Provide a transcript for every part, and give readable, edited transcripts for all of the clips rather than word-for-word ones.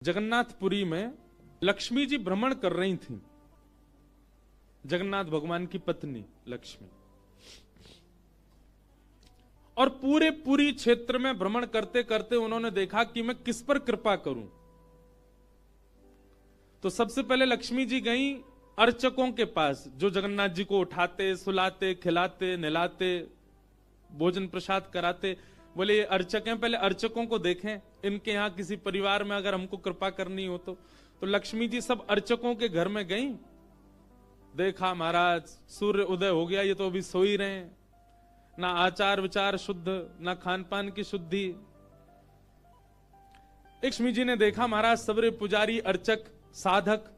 जगन्नाथपुरी में लक्ष्मी जी भ्रमण कर रही थी। जगन्नाथ भगवान की पत्नी लक्ष्मी, और पूरी क्षेत्र में भ्रमण करते करते उन्होंने देखा कि मैं किस पर कृपा करूं। तो सबसे पहले लक्ष्मी जी गई अर्चकों के पास, जो जगन्नाथ जी को उठाते, सुलाते, खिलाते, नहलाते, भोजन प्रसाद कराते। बोले ये अर्चक हैं, पहले अर्चकों को देखें, इनके यहां किसी परिवार में अगर हमको कृपा करनी हो तो लक्ष्मी जी सब अर्चकों के घर में गई। देखा महाराज सूर्य उदय हो गया, ये तो अभी सो ही रहे हैं, ना आचार विचार शुद्ध, ना खान पान की शुद्धि। लक्ष्मी जी ने देखा महाराज सबरे पुजारी, अर्चक, साधक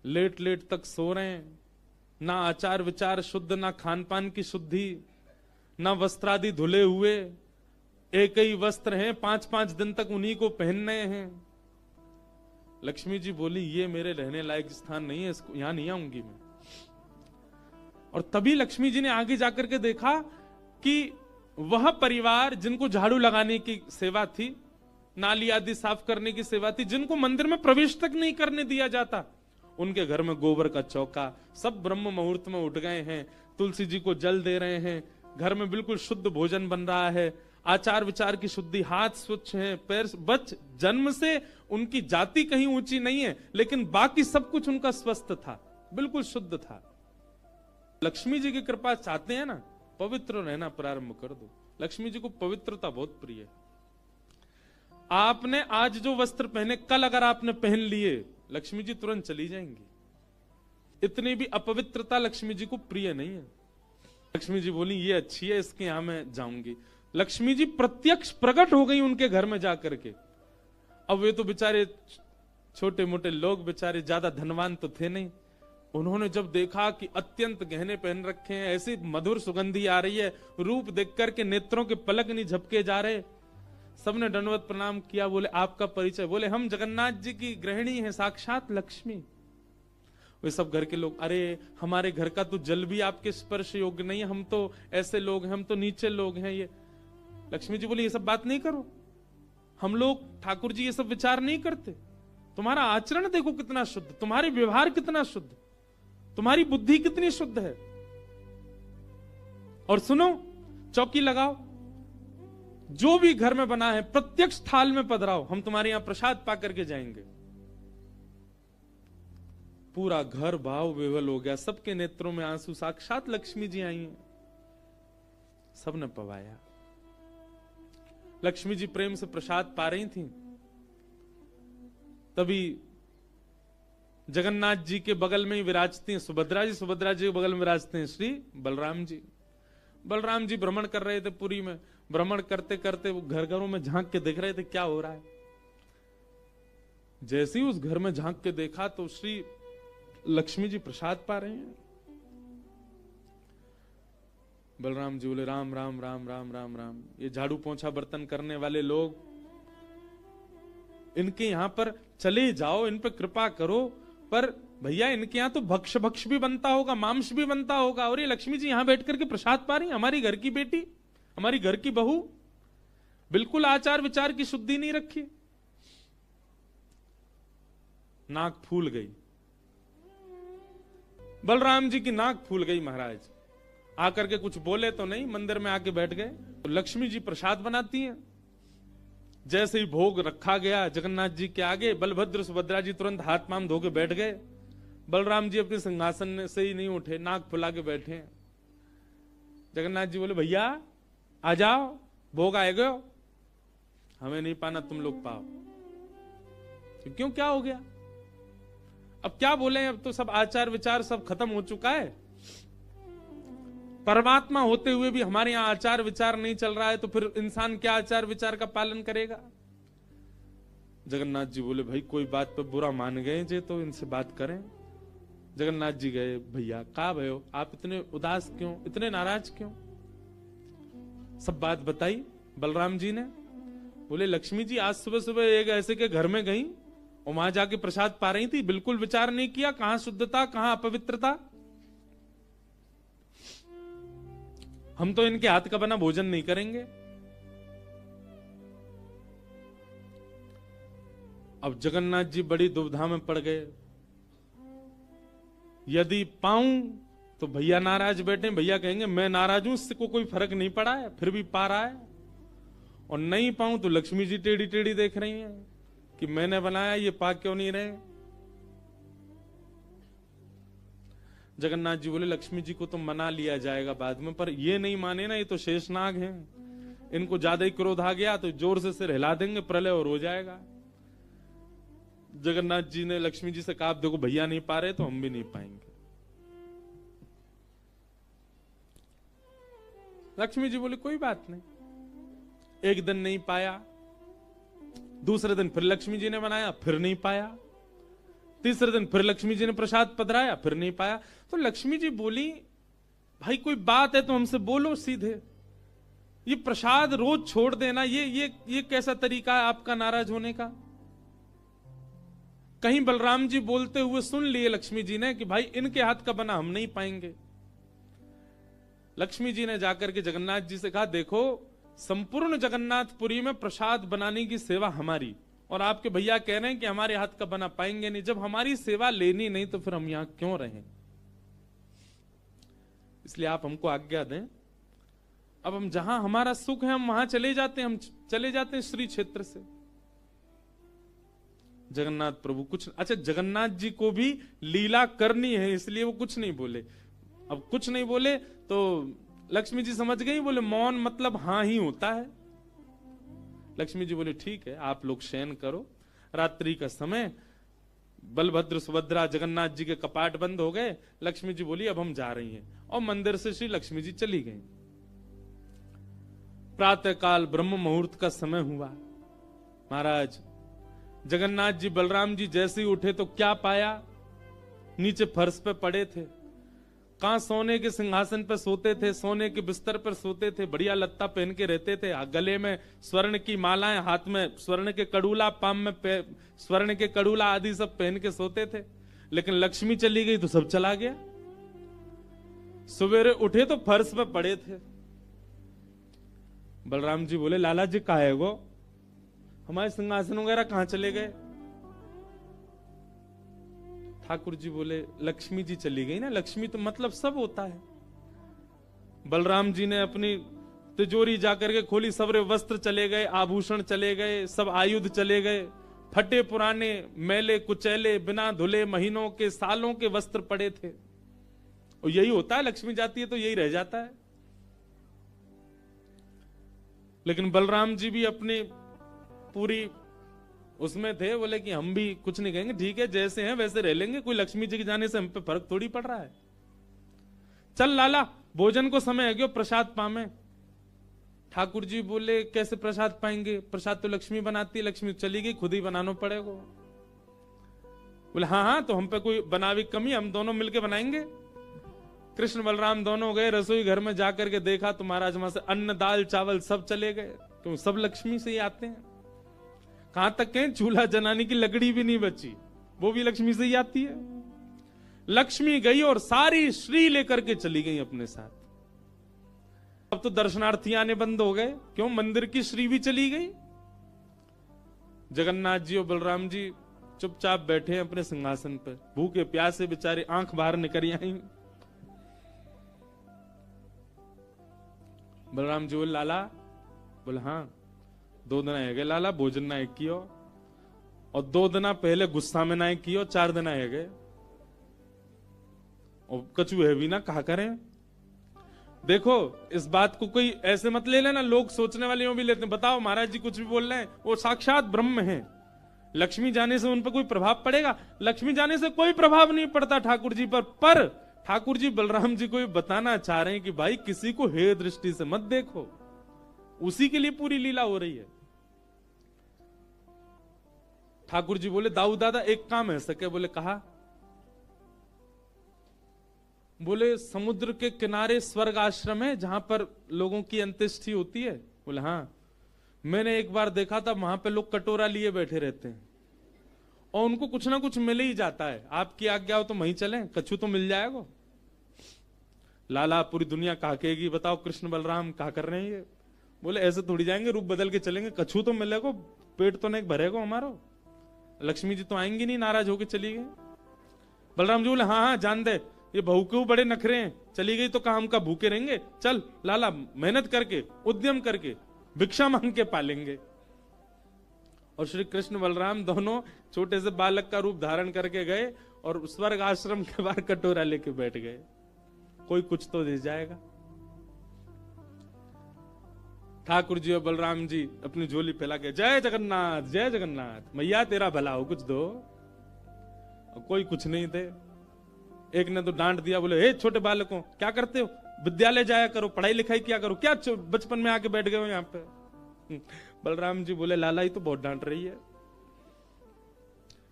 लेट लेट तक सो रहे हैं, ना आचार विचार शुद्ध, ना खान पान की शुद्धि, ना वस्त्रादि धुले हुए, एक ही वस्त्र हैं, 5-5 दिन तक उन्हीं को पहनने हैं। लक्ष्मी जी बोली ये मेरे रहने लायक स्थान नहीं है, इसको यहां नहीं आऊंगी मैं। और तभी लक्ष्मी जी ने आगे जाकर के देखा कि वह परिवार जिनको झाड़ू लगाने की सेवा थी, नाली आदि साफ करने की सेवा थी, जिनको मंदिर में प्रवेश तक नहीं करने दिया जाता, उनके घर में गोबर का चौका, सब ब्रह्म मुहूर्त में उठ गए हैं, तुलसी जी को जल दे रहे हैं, घर में बिल्कुल शुद्ध भोजन बन रहा है, आचार विचार की शुद्धि, हाथ स्वच्छ हैं, पैर बच, जन्म से उनकी जाति कहीं ऊंची नहीं है, लेकिन बाकी सब कुछ उनका स्वस्थ था, बिल्कुल शुद्ध था। लक्ष्मी जी की कृपा चाहते हैं ना, पवित्र रहना प्रारंभ कर दो। लक्ष्मी जी को पवित्रता बहुत प्रिय है। आपने आज जो वस्त्र पहने, कल अगर आपने पहन लिए, लक्ष्मी जी तुरंत चली जाएंगी। इतनी भी अपवित्रता लक्ष्मी जी को प्रिय नहीं है। लक्ष्मी जी बोली ये अच्छी है, इसके यहां मैं जाऊंगी। लक्ष्मी जी प्रत्यक्ष प्रकट हो गई उनके घर में जाकर के। अब वे तो बेचारे छोटे मोटे लोग, बेचारे ज्यादा धनवान तो थे नहीं। उन्होंने जब देखा कि अत्यंत गहने पहन रखे हैं, ऐसी मधुर सुगंधी आ रही है, रूप देख करके नेत्रों के पलक नहीं झपके जा रहे, सबने दंडवत प्रणाम किया। बोले आपका परिचय? बोले हम जगन्नाथ जी की गृहिणी हैं, साक्षात लक्ष्मी। वे सब घर के लोग, अरे हमारे घर का तो जल भी आपके स्पर्श योग्य नहीं है, हम तो ऐसे लोग हैं, हम तो नीचे लोग हैं। ये लक्ष्मी जी बोली ये सब बात नहीं करो, हम लोग ठाकुर जी ये सब विचार नहीं करते। तुम्हारा आचरण देखो कितना शुद्ध, तुम्हारे व्यवहार कितना शुद्ध, तुम्हारी बुद्धि कितनी शुद्ध है। और सुनो, चौकी लगाओ, जो भी घर में बना है प्रत्यक्ष थाल में पधराओ, हम तुम्हारे यहां प्रसाद पा करके जाएंगे। पूरा घर भाव विवल हो गया, सबके नेत्रों में आंसू, साक्षात लक्ष्मी जी आई हैं। सबने पवाया। लक्ष्मी जी प्रेम से प्रसाद पा रही थी, तभी जगन्नाथ जी के बगल में ही विराजती हैं सुभद्रा जी, सुभद्रा जी के बगल में विराजते हैं श्री बलराम जी। बलराम जी भ्रमण कर रहे थे पुरी में। भ्रमण करते करते वो घर घरों में झांक के देख रहे थे क्या हो रहा है। जैसे ही उस घर में झांक के देखा तो श्री लक्ष्मी जी प्रसाद पा रहे हैं। बलराम जी बोले राम राम राम राम राम राम, ये झाड़ू पोंछा बर्तन करने वाले लोग, इनके यहां पर चले जाओ, इन पर कृपा करो, पर भैया इनके यहां तो भक्ष भक्ष भी बनता होगा, मांस भी बनता होगा, और ये लक्ष्मी जी यहां बैठ करके प्रसाद पा रही, हमारी घर की बेटी, हमारी घर की बहू, बिल्कुल आचार विचार की शुद्धि नहीं रखी। नाक फूल गई, बलराम जी की नाक फूल गई। महाराज आकर के कुछ बोले तो नहीं, मंदिर में आके बैठ गए। तो लक्ष्मी जी प्रसाद बनाती हैं। जैसे ही भोग रखा गया जगन्नाथ जी के आगे, बलभद्र सुभद्रा जी तुरंत हाथ पांव धो के बैठ गए। बलराम जी अपने सिंहासन से ही नहीं उठे, नाक फुला के बैठे। जगन्नाथ जी बोले भैया आ जाओ, भोग आएगा, हमें नहीं पाना, तुम लोग पाओ। क्यों, क्या हो गया? अब क्या बोले, अब तो सब आचार विचार सब खत्म हो चुका है। परमात्मा होते हुए भी हमारे यहां आचार विचार नहीं चल रहा है, तो फिर इंसान क्या आचार विचार का पालन करेगा? जगन्नाथ जी बोले भाई कोई बात पे बुरा मान गए जे, तो इनसे बात करें। जगन्नाथ जी गए, भैया कहा भयो, आप इतने उदास क्यों, इतने नाराज क्यों? सब बात बताई बलराम जी ने। बोले लक्ष्मी जी आज सुबह सुबह एक ऐसे के घर में गई और वहां जाके प्रसाद पा रही थी, बिल्कुल विचार नहीं किया, कहां शुद्धता कहां अपवित्रता। हम तो इनके हाथ का बना भोजन नहीं करेंगे। अब जगन्नाथ जी बड़ी दुविधा में पड़ गए। यदि पाऊं तो भैया नाराज बैठे, भैया कहेंगे मैं नाराज हूं, इससे को कोई फर्क नहीं पड़ा है, फिर भी पा रहा है। और नहीं पाऊं तो लक्ष्मी जी टेढ़ी टेढ़ी देख रही हैं कि मैंने बनाया, ये पा क्यों नहीं रहे। जगन्नाथ जी बोले लक्ष्मी जी को तो मना लिया जाएगा बाद में, पर ये नहीं माने ना, ये तो शेषनाग हैं, इनको ज्यादा ही क्रोध आ गया तो जोर से सिर हिला देंगे, प्रलय और हो जाएगा। जगन्नाथ जी ने लक्ष्मी जी से कहा देखो भैया नहीं पा रहे तो हम भी नहीं पाएंगे। लक्ष्मी जी बोले कोई बात नहीं। एक दिन नहीं पाया, दूसरे दिन फिर लक्ष्मी जी ने बनाया, फिर नहीं पाया, तीसरे दिन फिर लक्ष्मी जी ने प्रसाद पधराया, फिर नहीं पाया। तो लक्ष्मी जी बोली भाई कोई बात है तो हमसे बोलो सीधे, ये प्रसाद रोज छोड़ देना, ये कैसा तरीका है आपका नाराज होने का। कहीं बलराम जी बोलते हुए सुन लिए लक्ष्मी जी ने कि भाई इनके हाथ का बना हम नहीं पाएंगे। लक्ष्मी जी ने जाकर के जगन्नाथ जी से कहा देखो संपूर्ण जगन्नाथपुरी में प्रसाद बनाने की सेवा हमारी, और आपके भैया कह रहे हैं कि हमारे हाथ का बना पाएंगे नहीं। जब हमारी सेवा लेनी नहीं तो फिर हम यहां क्यों रहें, इसलिए आप हमको आज्ञा दें। अब हम जहां हमारा सुख है हम वहां चले जाते हैं, हम चले जाते हैं श्री क्षेत्र से। जगन्नाथ प्रभु कुछ, अच्छा जगन्नाथ जी को भी लीला करनी है इसलिए वो कुछ नहीं बोले। अब कुछ नहीं बोले तो लक्ष्मी जी समझ गई, बोले मौन मतलब हां ही होता है। लक्ष्मी जी बोले ठीक है आप लोग शयन करो, रात्रि का समय, बलभद्र सुभद्रा जगन्नाथ जी के कपाट बंद हो गए। लक्ष्मी जी बोली अब हम जा रही हैं, और मंदिर से श्री लक्ष्मी जी चली गई। प्रातः काल ब्रह्म मुहूर्त का समय हुआ। महाराज जगन्नाथ जी बलराम जी जैसे ही उठे तो क्या पाया, नीचे फर्श पे पड़े थे। कहां सोने के सिंहासन पर सोते थे, सोने के बिस्तर पर सोते थे, बढ़िया लत्ता पहन के रहते थे, गले में स्वर्ण की मालाएं, हाथ में स्वर्ण के कड़ूला, पाम में स्वर्ण के कड़ूला आदि सब पहन के सोते थे। लेकिन लक्ष्मी चली गई तो सब चला गया। सवेरे उठे तो फर्श पे पड़े थे। बलराम जी बोले लाला जी कहा है वो, हमारे सिंहासन वगैरह कहां चले गए। ठाकुर जी बोले लक्ष्मी जी चली गई ना, लक्ष्मी तो मतलब सब होता है। बलराम जी ने अपनी तिजोरी जाकर के खोली, सबरे वस्त्र चले गए, आभूषण चले गए, सब आयुध चले गए, फटे पुराने मैले कुचैले बिना धुले महीनों के सालों के वस्त्र पड़े थे। और यही होता है, लक्ष्मी जाती है तो यही रह जाता है। लेकिन बलराम जी भी अपनी पूरी उसमें थे, बोले कि हम भी कुछ नहीं कहेंगे, ठीक है जैसे हैं वैसे रह लेंगे, कोई लक्ष्मी जी के जाने से हम पे फर्क थोड़ी पड़ रहा है। चल लाला भोजन को समय है गयो, प्रसाद पामे। ठाकुर जी बोले कैसे प्रसाद पाएंगे, प्रसाद तो लक्ष्मी बनाती है, लक्ष्मी चली गई, खुद ही बनाना पड़ेगा। बोले हाँ हाँ तो हम पे कोई बनावी कमी, हम दोनों मिलके बनाएंगे। कृष्ण बलराम दोनों गए रसोई घर में, जाकर के देखा तो महाराज वहां से अन्न दाल चावल सब चले गए, क्यों सब लक्ष्मी से ही आते हैं। कहां तक कहें चूल्हा जलाने की लकड़ी भी नहीं बची, वो भी लक्ष्मी से ही आती है। लक्ष्मी गई और सारी श्री लेकर के चली गई अपने साथ। अब तो दर्शनार्थी आने बंद हो गए, क्यों मंदिर की श्री भी चली गई। जगन्नाथ जी और बलराम जी चुपचाप बैठे हैं अपने सिंहासन पर, भूखे प्यासे बेचारे आंख बाहर निकल आई। बलराम जी बोले लाला, बोले हाँ 2 दिन है गए लाला, भोजन ना एक कियो, और 2 दिन पहले गुस्सा में ना कियो, 4 दिन है गए, और कछु है भी ना कहा करें। देखो इस बात को कोई ऐसे मत ले लेना, लोग सोचने वाले भी लेते हैं, बताओ महाराज जी कुछ भी बोल रहे हैं, वो साक्षात ब्रह्म है। लक्ष्मी जाने से उन पर कोई प्रभाव पड़ेगा? लक्ष्मी जाने से कोई प्रभाव नहीं पड़ता ठाकुर जी पर ठाकुर जी बलराम जी को बताना चाह रहे हैं कि भाई किसी को हेय दृष्टि से मत देखो, उसी के लिए पूरी लीला हो रही है। ठाकुर जी बोले दाऊ दादा एक काम है सके, बोले कहा, बोले समुद्र के किनारे स्वर्ग आश्रम है जहां पर लोगों की अंत्येष्टि होती है। बोले हाँ, मैंने एक बार देखा था वहां पे लोग कटोरा लिए बैठे रहते हैं और उनको कुछ ना कुछ मिल ही जाता है, आपकी आज्ञा हो तो वहीं चलें, कछु तो मिल जाएगा। लाला पूरी दुनिया कहा कहेगी बताओ कृष्ण बलराम कहा कर रहे हैं ये। बोले ऐसे थोड़ी जाएंगे, रूप बदल के चलेंगे, कछु तो मिलेगा, पेट तो नहीं भरेगा हमारा। लक्ष्मी जी तो आएंगी नहीं, नाराज होके चली गई। बलराम जी बोले हाँ हाँ जान दे, ये बहू के बड़े नखरे हैं, चली गई तो कहा हम का भूखे रहेंगे, चल लाला मेहनत करके उद्यम करके भिक्षा मांग के पालेंगे। और श्री कृष्ण बलराम दोनों छोटे से बालक का रूप धारण करके गए और स्वर्ग आश्रम के बाहर कटोरा लेके बैठ गए, कोई कुछ तो दे जाएगा। ठाकुर जी और बलराम जी अपनी झोली फैला के जय जगन्नाथ मैया तेरा भला हो, कुछ दो। और कोई कुछ नहीं थे। एक ने तो डांट दिया, बोले हे छोटे बालकों क्या करते हो, विद्यालय जाया करो, पढ़ाई लिखाई किया करो, क्या बचपन में आके बैठ गए हो यहाँ पे। बलराम जी बोले लाला ही तो बहुत डांट रही है।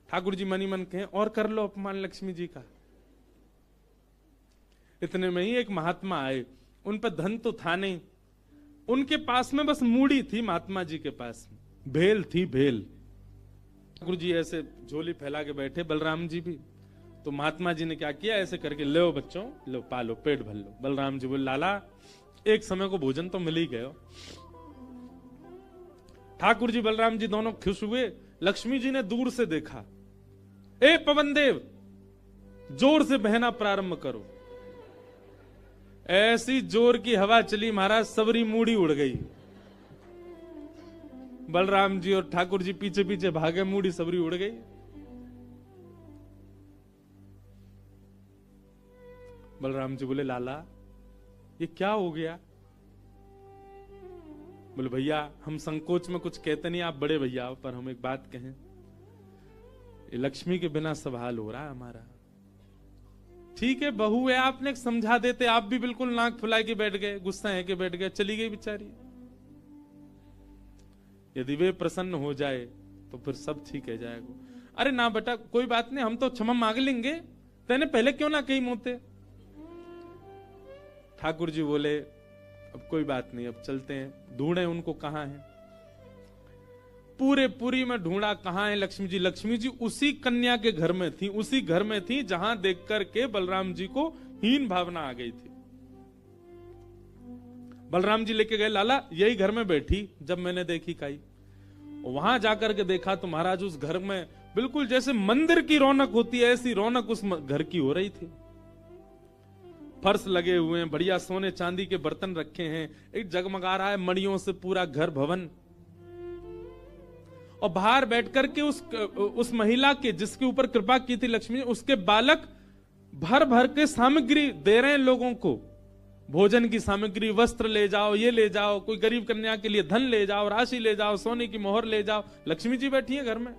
ठाकुर जी मनी मन कहें और कर लो अपमान लक्ष्मी जी का। इतने में ही एक महात्मा आए, उन पर धन तो था नहीं, उनके पास में बस मूड़ी थी, महात्मा जी के पास भेल थी, भेल। ठाकुर जी ऐसे झोली फैला के बैठे, बलराम जी भी। तो महात्मा जी ने क्या किया, ऐसे करके लो बच्चों, लो पालो, पेट भर लो। बलराम जी बोले लाला एक समय को भोजन तो मिल ही गए। ठाकुर जी बलराम जी दोनों खुश हुए। लक्ष्मी जी ने दूर से देखा, ए पवन देव जोर से बहना प्रारंभ करो। ऐसी जोर की हवा चली महाराज, सबरी मूड़ी उड़ गई। बलराम जी और ठाकुर जी पीछे पीछे भागे, मूड़ी सबरी उड़ गई। बलराम जी बोले लाला ये क्या हो गया। बोले भैया हम संकोच में कुछ कहते नहीं, आप बड़े भैया हो, पर हम एक बात कहें, ये लक्ष्मी के बिना सब हाल हो रहा है हमारा। ठीक है बहू है, आपने समझा देते, आप भी बिल्कुल नाक फुला के बैठ गए, गुस्सा है के बैठ गए, चली गई बेचारी। यदि वे प्रसन्न हो जाए तो फिर सब ठीक है जाएगा। अरे ना बेटा कोई बात नहीं, हम तो क्षमा मांग लेंगे, तेने पहले क्यों ना कही मोते। ठाकुर जी बोले अब कोई बात नहीं, अब चलते हैं, ढूंढे उनको कहां है। पूरे पुरी में ढूंढा, कहां है लक्ष्मी जी। लक्ष्मी जी उसी कन्या के घर में थी, उसी घर में थी जहां देख करके बलराम जी को हीन भावना आ गई थी। बलराम जी लेके गए, लाला यही घर में बैठी जब मैंने देखी काई। वहां जाकर के देखा तो महाराज उस घर में बिल्कुल जैसे मंदिर की रौनक होती है, ऐसी रौनक उस घर की हो रही थी। फर्श लगे हुए हैं, बढ़िया सोने चांदी के बर्तन रखे हैं, एक जगमगा रहा है मणियों से पूरा घर भवन। और बाहर बैठ करके उस महिला के जिसके ऊपर कृपा की थी लक्ष्मी, उसके बालक भर भर के सामग्री दे रहे हैं लोगों को, भोजन की सामग्री, वस्त्र ले जाओ, ये ले जाओ, कोई गरीब कन्या के लिए धन ले जाओ, राशि ले जाओ, सोने की मोहर ले जाओ। लक्ष्मी जी बैठी है घर में।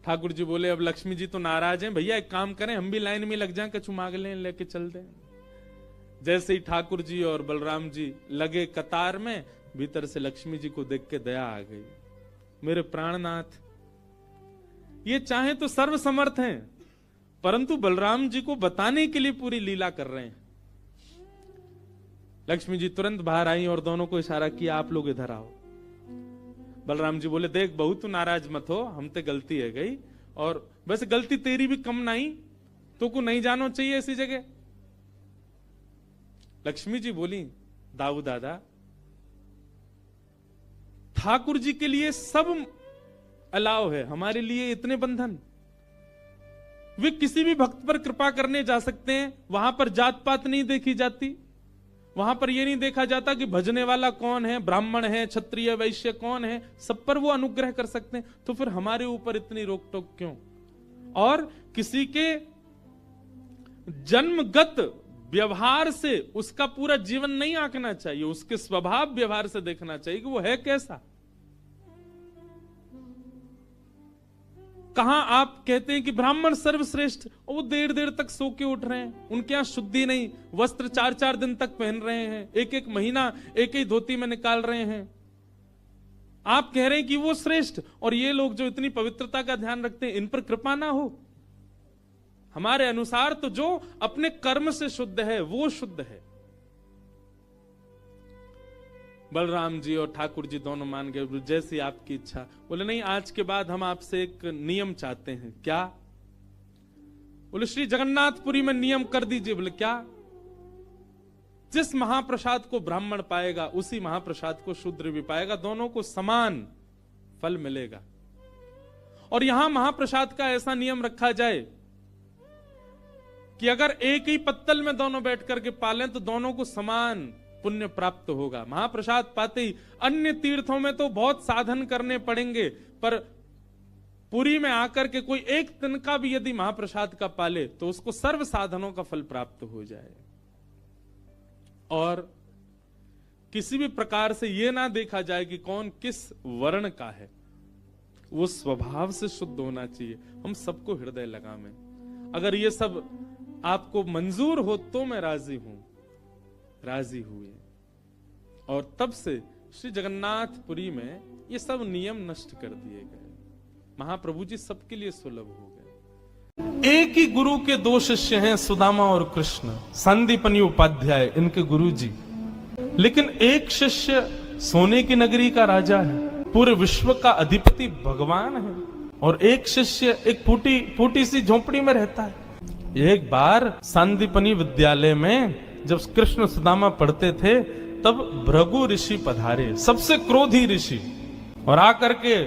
ठाकुर जी बोले अब लक्ष्मी जी तो नाराज हैं, भैया एक काम करें, हम भी लाइन में लग जाएं, कछु मांग लें, लेके चल दें। जैसे ही ठाकुर जी और बलराम जी लगे कतार में, भीतर से लक्ष्मी जी को देख के दया आ गई। मेरे प्राणनाथ ये चाहे तो सर्वसमर्थ हैं, परंतु बलराम जी को बताने के लिए पूरी लीला कर रहे हैं। लक्ष्मी जी तुरंत बाहर आई और दोनों को इशारा किया, आप लोग इधर आओ। बलराम जी बोले देख बहू तू नाराज मत हो, हम ते गलती है गई, और वैसे गलती तेरी भी कम नहीं, तो को नहीं जानो चाहिए ऐसी जगह। लक्ष्मी जी बोली दाऊ दादा ठाकुर जी के लिए सब अलाव है, हमारे लिए इतने बंधन। वे किसी भी भक्त पर कृपा करने जा सकते हैं, वहां पर जात पात नहीं देखी जाती, वहां पर यह नहीं देखा जाता कि भजने वाला कौन है, ब्राह्मण है, क्षत्रिय, वैश्य कौन है, सब पर वो अनुग्रह कर सकते हैं। तो फिर हमारे ऊपर इतनी रोक टोक क्यों। और किसी के जन्मगत व्यवहार से उसका पूरा जीवन नहीं आंकना चाहिए, उसके स्वभाव व्यवहार से देखना चाहिए कि वो है कैसा। कहां आप कहते हैं कि ब्राह्मण सर्वश्रेष्ठ, और वो देर देर तक सो के उठ रहे हैं, उनके यहां शुद्धि नहीं, वस्त्र 4-4 दिन तक पहन रहे हैं, एक महीना एक ही धोती में निकाल रहे हैं। आप कह रहे हैं कि वो श्रेष्ठ, और ये लोग जो इतनी पवित्रता का ध्यान रखते हैं, इन पर कृपा ना हो। हमारे अनुसार तो जो अपने कर्म से शुद्ध है वो शुद्ध है। बलराम जी और ठाकुर जी दोनों मान गए, जैसी आपकी इच्छा। बोले नहीं, आज के बाद हम आपसे एक नियम चाहते हैं। क्या? बोले श्री जगन्नाथपुरी में नियम कर दीजिए। बोले क्या? जिस महाप्रसाद को ब्राह्मण पाएगा उसी महाप्रसाद को शूद्र भी पाएगा, दोनों को समान फल मिलेगा। और यहां महाप्रसाद का ऐसा नियम रखा जाए कि अगर एक ही पत्तल में दोनों बैठ करके पालें तो दोनों को समान पुण्य प्राप्त होगा। महाप्रसाद पाते ही, अन्य तीर्थों में तो बहुत साधन करने पड़ेंगे, पर पुरी में आकर के कोई एक तिनका भी यदि महाप्रसाद का पाले तो उसको सर्व साधनों का फल प्राप्त हो जाए। और किसी भी प्रकार से यह ना देखा जाए कि कौन किस वर्ण का है, वो स्वभाव से शुद्ध होना चाहिए। हम सबको हृदय लगावे। अगर ये सब आपको मंजूर हो तो मैं राजी हूं। राजी हुए और तब से श्री जगन्नाथपुरी में ये सब नियम नष्ट कर दिए गए। महाप्रभु जी सबके लिए सुलभ हो गए। एक ही गुरु के दो शिष्य हैं, सुदामा और कृष्ण, संदीपनी उपाध्याय इनके गुरु जी। लेकिन एक शिष्य सोने की नगरी का राजा है, पूरे विश्व का अधिपति भगवान है, और एक शिष्य एक फूटी सी झोपड़ी में रहता है। एक बार संदीपनी विद्यालय में जब कृष्ण सुदामा पढ़ते थे तब भृगु ऋषि पधारे, सबसे क्रोधी ऋषि, और आकर के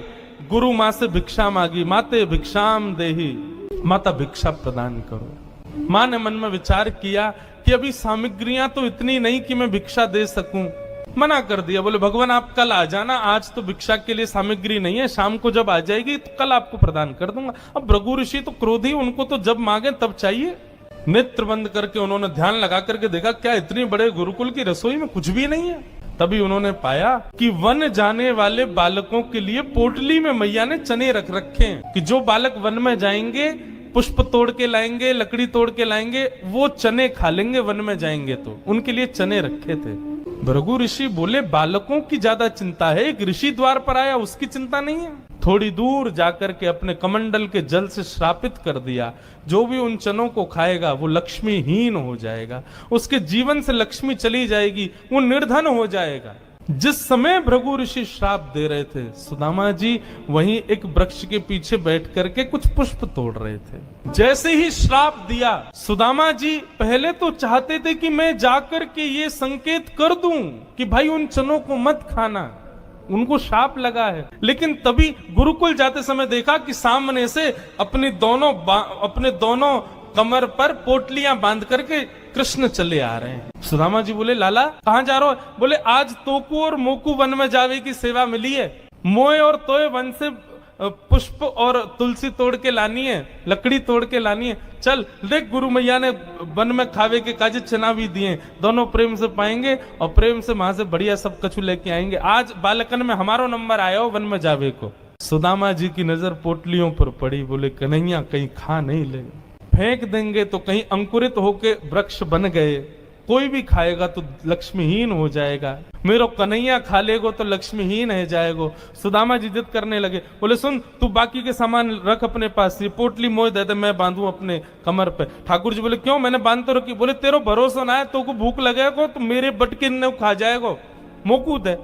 गुरु मां से भिक्षा मांगी। माते भिक्षाम देही, माता भिक्षा प्रदान करो। मां ने मन में विचार किया कि अभी सामग्रियां तो इतनी नहीं कि मैं भिक्षा दे सकूं। मना कर दिया, बोले भगवान आप कल आ जाना, आज तो भिक्षा के लिए सामग्री नहीं है, शाम को जब आ जाएगी तो कल आपको प्रदान कर दूंगा। अब भृगु ऋषि तो क्रोधी, उनको तो जब मांगे तब चाहिए। नेत्र बंद करके उन्होंने ध्यान लगा करके देखा, क्या इतनी बड़े गुरुकुल की रसोई में कुछ भी नहीं है। तभी उन्होंने पाया कि वन जाने वाले बालकों के लिए पोटली में मैया ने चने रख रखे हैं कि जो बालक वन में जाएंगे, पुष्प तोड़ के लाएंगे, लकड़ी तोड़ के लाएंगे, वो चने खा लेंगे वन में जाएंगे तो। उनके लिए चने रखे थे। भृगु ऋषि बोले बालकों की ज्यादा चिंता है, एक ऋषि द्वार पर आया उसकी चिंता नहीं है। थोड़ी दूर जाकर के अपने कमंडल के जल से श्रापित कर दिया, जो भी उन चनों को खाएगा वो लक्ष्मीहीन हो जाएगा, उसके जीवन से लक्ष्मी चली जाएगी, वो निर्धन हो जाएगा। जिस समय भृगु ऋषि श्राप दे रहे थे, सुदामा जी वहीं एक वृक्ष के पीछे बैठ करके कुछ पुष्प तोड़ रहे थे। जैसे ही श्राप दिया, सुदामा जी पहले तो चाहते थे कि मैं जाकर के ये संकेत कर दूं कि भाई उन चनों को मत खाना, उनको शाप लगा है। लेकिन तभी गुरुकुल जाते समय देखा कि सामने से अपने दोनों कमर पर पोटलियां बांध करके कृष्ण चले आ रहे हैं। सुदामा जी बोले लाला कहां जा रहे हो? बोले आज तोकू और मोकू वन में जावे की सेवा मिली है, मोए और तोए वन से पुष्प और तुलसी तोड़ के लानी है, लकड़ी तोड़ के लानी है। चल देख, गुरु मैया ने वन में खावे के काजे चना भी दिए, दोनों प्रेम से पाएंगे और प्रेम से वहां से बढ़िया सब कछु लेके आएंगे। आज बालकन में हमारो नंबर आया हो वन में जावे को। सुदामा जी की नजर पोटलियों पर पड़ी, बोले कन्हैया कहीं खा नहीं ले, फेंक देंगे तो कहीं अंकुरित होके वृक्ष बन गए, कोई भी खाएगा तो लक्ष्मीहीन हो जाएगा, मेरो कन्हैया खा लेगो तो लक्ष्मीहीन है जाएगो। सुदामा जी जिद करने लगे, बोले सुन तू बाकी के सामान रख अपने पास, ये पोटली मोह दे दे मैं बांधू अपने कमर पे। ठाकुर जी बोले क्यों, मैंने बांध तो रखी। बोले तेरो भरोसा ना है, तो को भूख लगेगा तो मेरे बटके ने खा जाएगो, मोकूद है,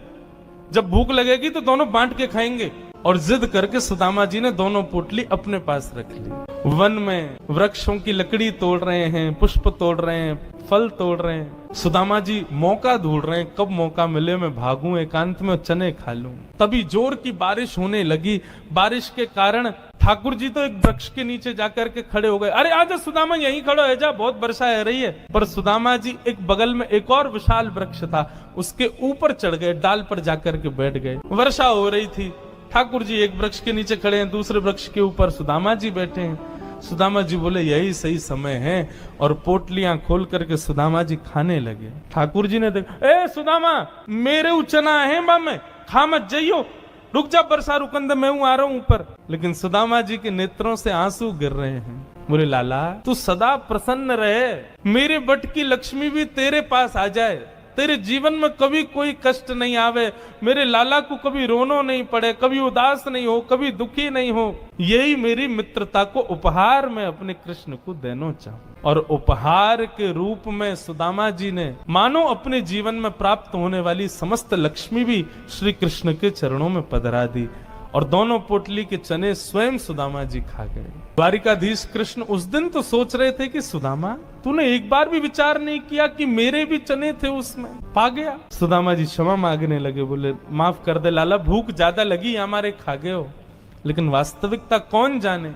जब भूख लगेगी तो दोनों बांट के खाएंगे। और जिद करके सुदामा जी ने दोनों पोटली अपने पास रख ली। वन में वृक्षों की लकड़ी तोड़ रहे हैं, पुष्प तोड़ रहे हैं, फल तोड़ रहे हैं। सुदामा जी मौका ढूंढ रहे हैं, कब मौका मिले मैं भागूं एकांत में चने खा लूं। तभी जोर की बारिश होने लगी। बारिश के कारण ठाकुर जी तो एक वृक्ष के नीचे जाकर के खड़े हो गए। अरे आजा सुदामा यहीं खड़ो है जा, बहुत वर्षा हो रही है। पर सुदामा जी एक बगल में एक और विशाल वृक्ष था, उसके ऊपर चढ़ गए, डाल पर जाकर के बैठ गए। वर्षा हो रही थी, ठाकुर जी एक वृक्ष के नीचे खड़े हैं, दूसरे वृक्ष के ऊपर सुदामा जी बैठे हैं। सुदामा जी बोले यही सही समय है, और पोटलियां खोल करके सुदामा जी खाने लगे। ठाकुर जी ने देखा, ए सुदामा मेरे उचना है में खा मत जाइयो, रुक जा वर्षा रुकंद मैं हूं आ रहा हूं ऊपर। लेकिन सुदामा जी के नेत्रों से आंसू गिर रहे हैं। बोले लाला तू सदा प्रसन्न रहे, मेरे बट की लक्ष्मी भी तेरे पास आ जाए, तेरे जीवन में कभी कोई कष्ट नहीं आवे, मेरे लाला को कभी रोनो नहीं पड़े, कभी उदास नहीं हो, कभी दुखी नहीं हो। यही मेरी मित्रता को उपहार में अपने कृष्ण को देना चाहूं। और उपहार के रूप में सुदामा जी ने मानो अपने जीवन में प्राप्त होने वाली समस्त लक्ष्मी भी श्री कृष्ण के चरणों में पधरा दी। और दोनों पोटली के चने स्वयं सुदामा जी खा गए। द्वारिकाधीश कृष्ण उस दिन तो सोच रहे थे कि सुदामा तूने एक बार भी विचार नहीं किया कि मेरे भी चने थे उसमें, पा गया। सुदामा जी क्षमा मांगने लगे, बोले माफ कर दे लाला, भूख ज्यादा लगी हमारे, खा गए हो, लेकिन वास्तविकता कौन जाने।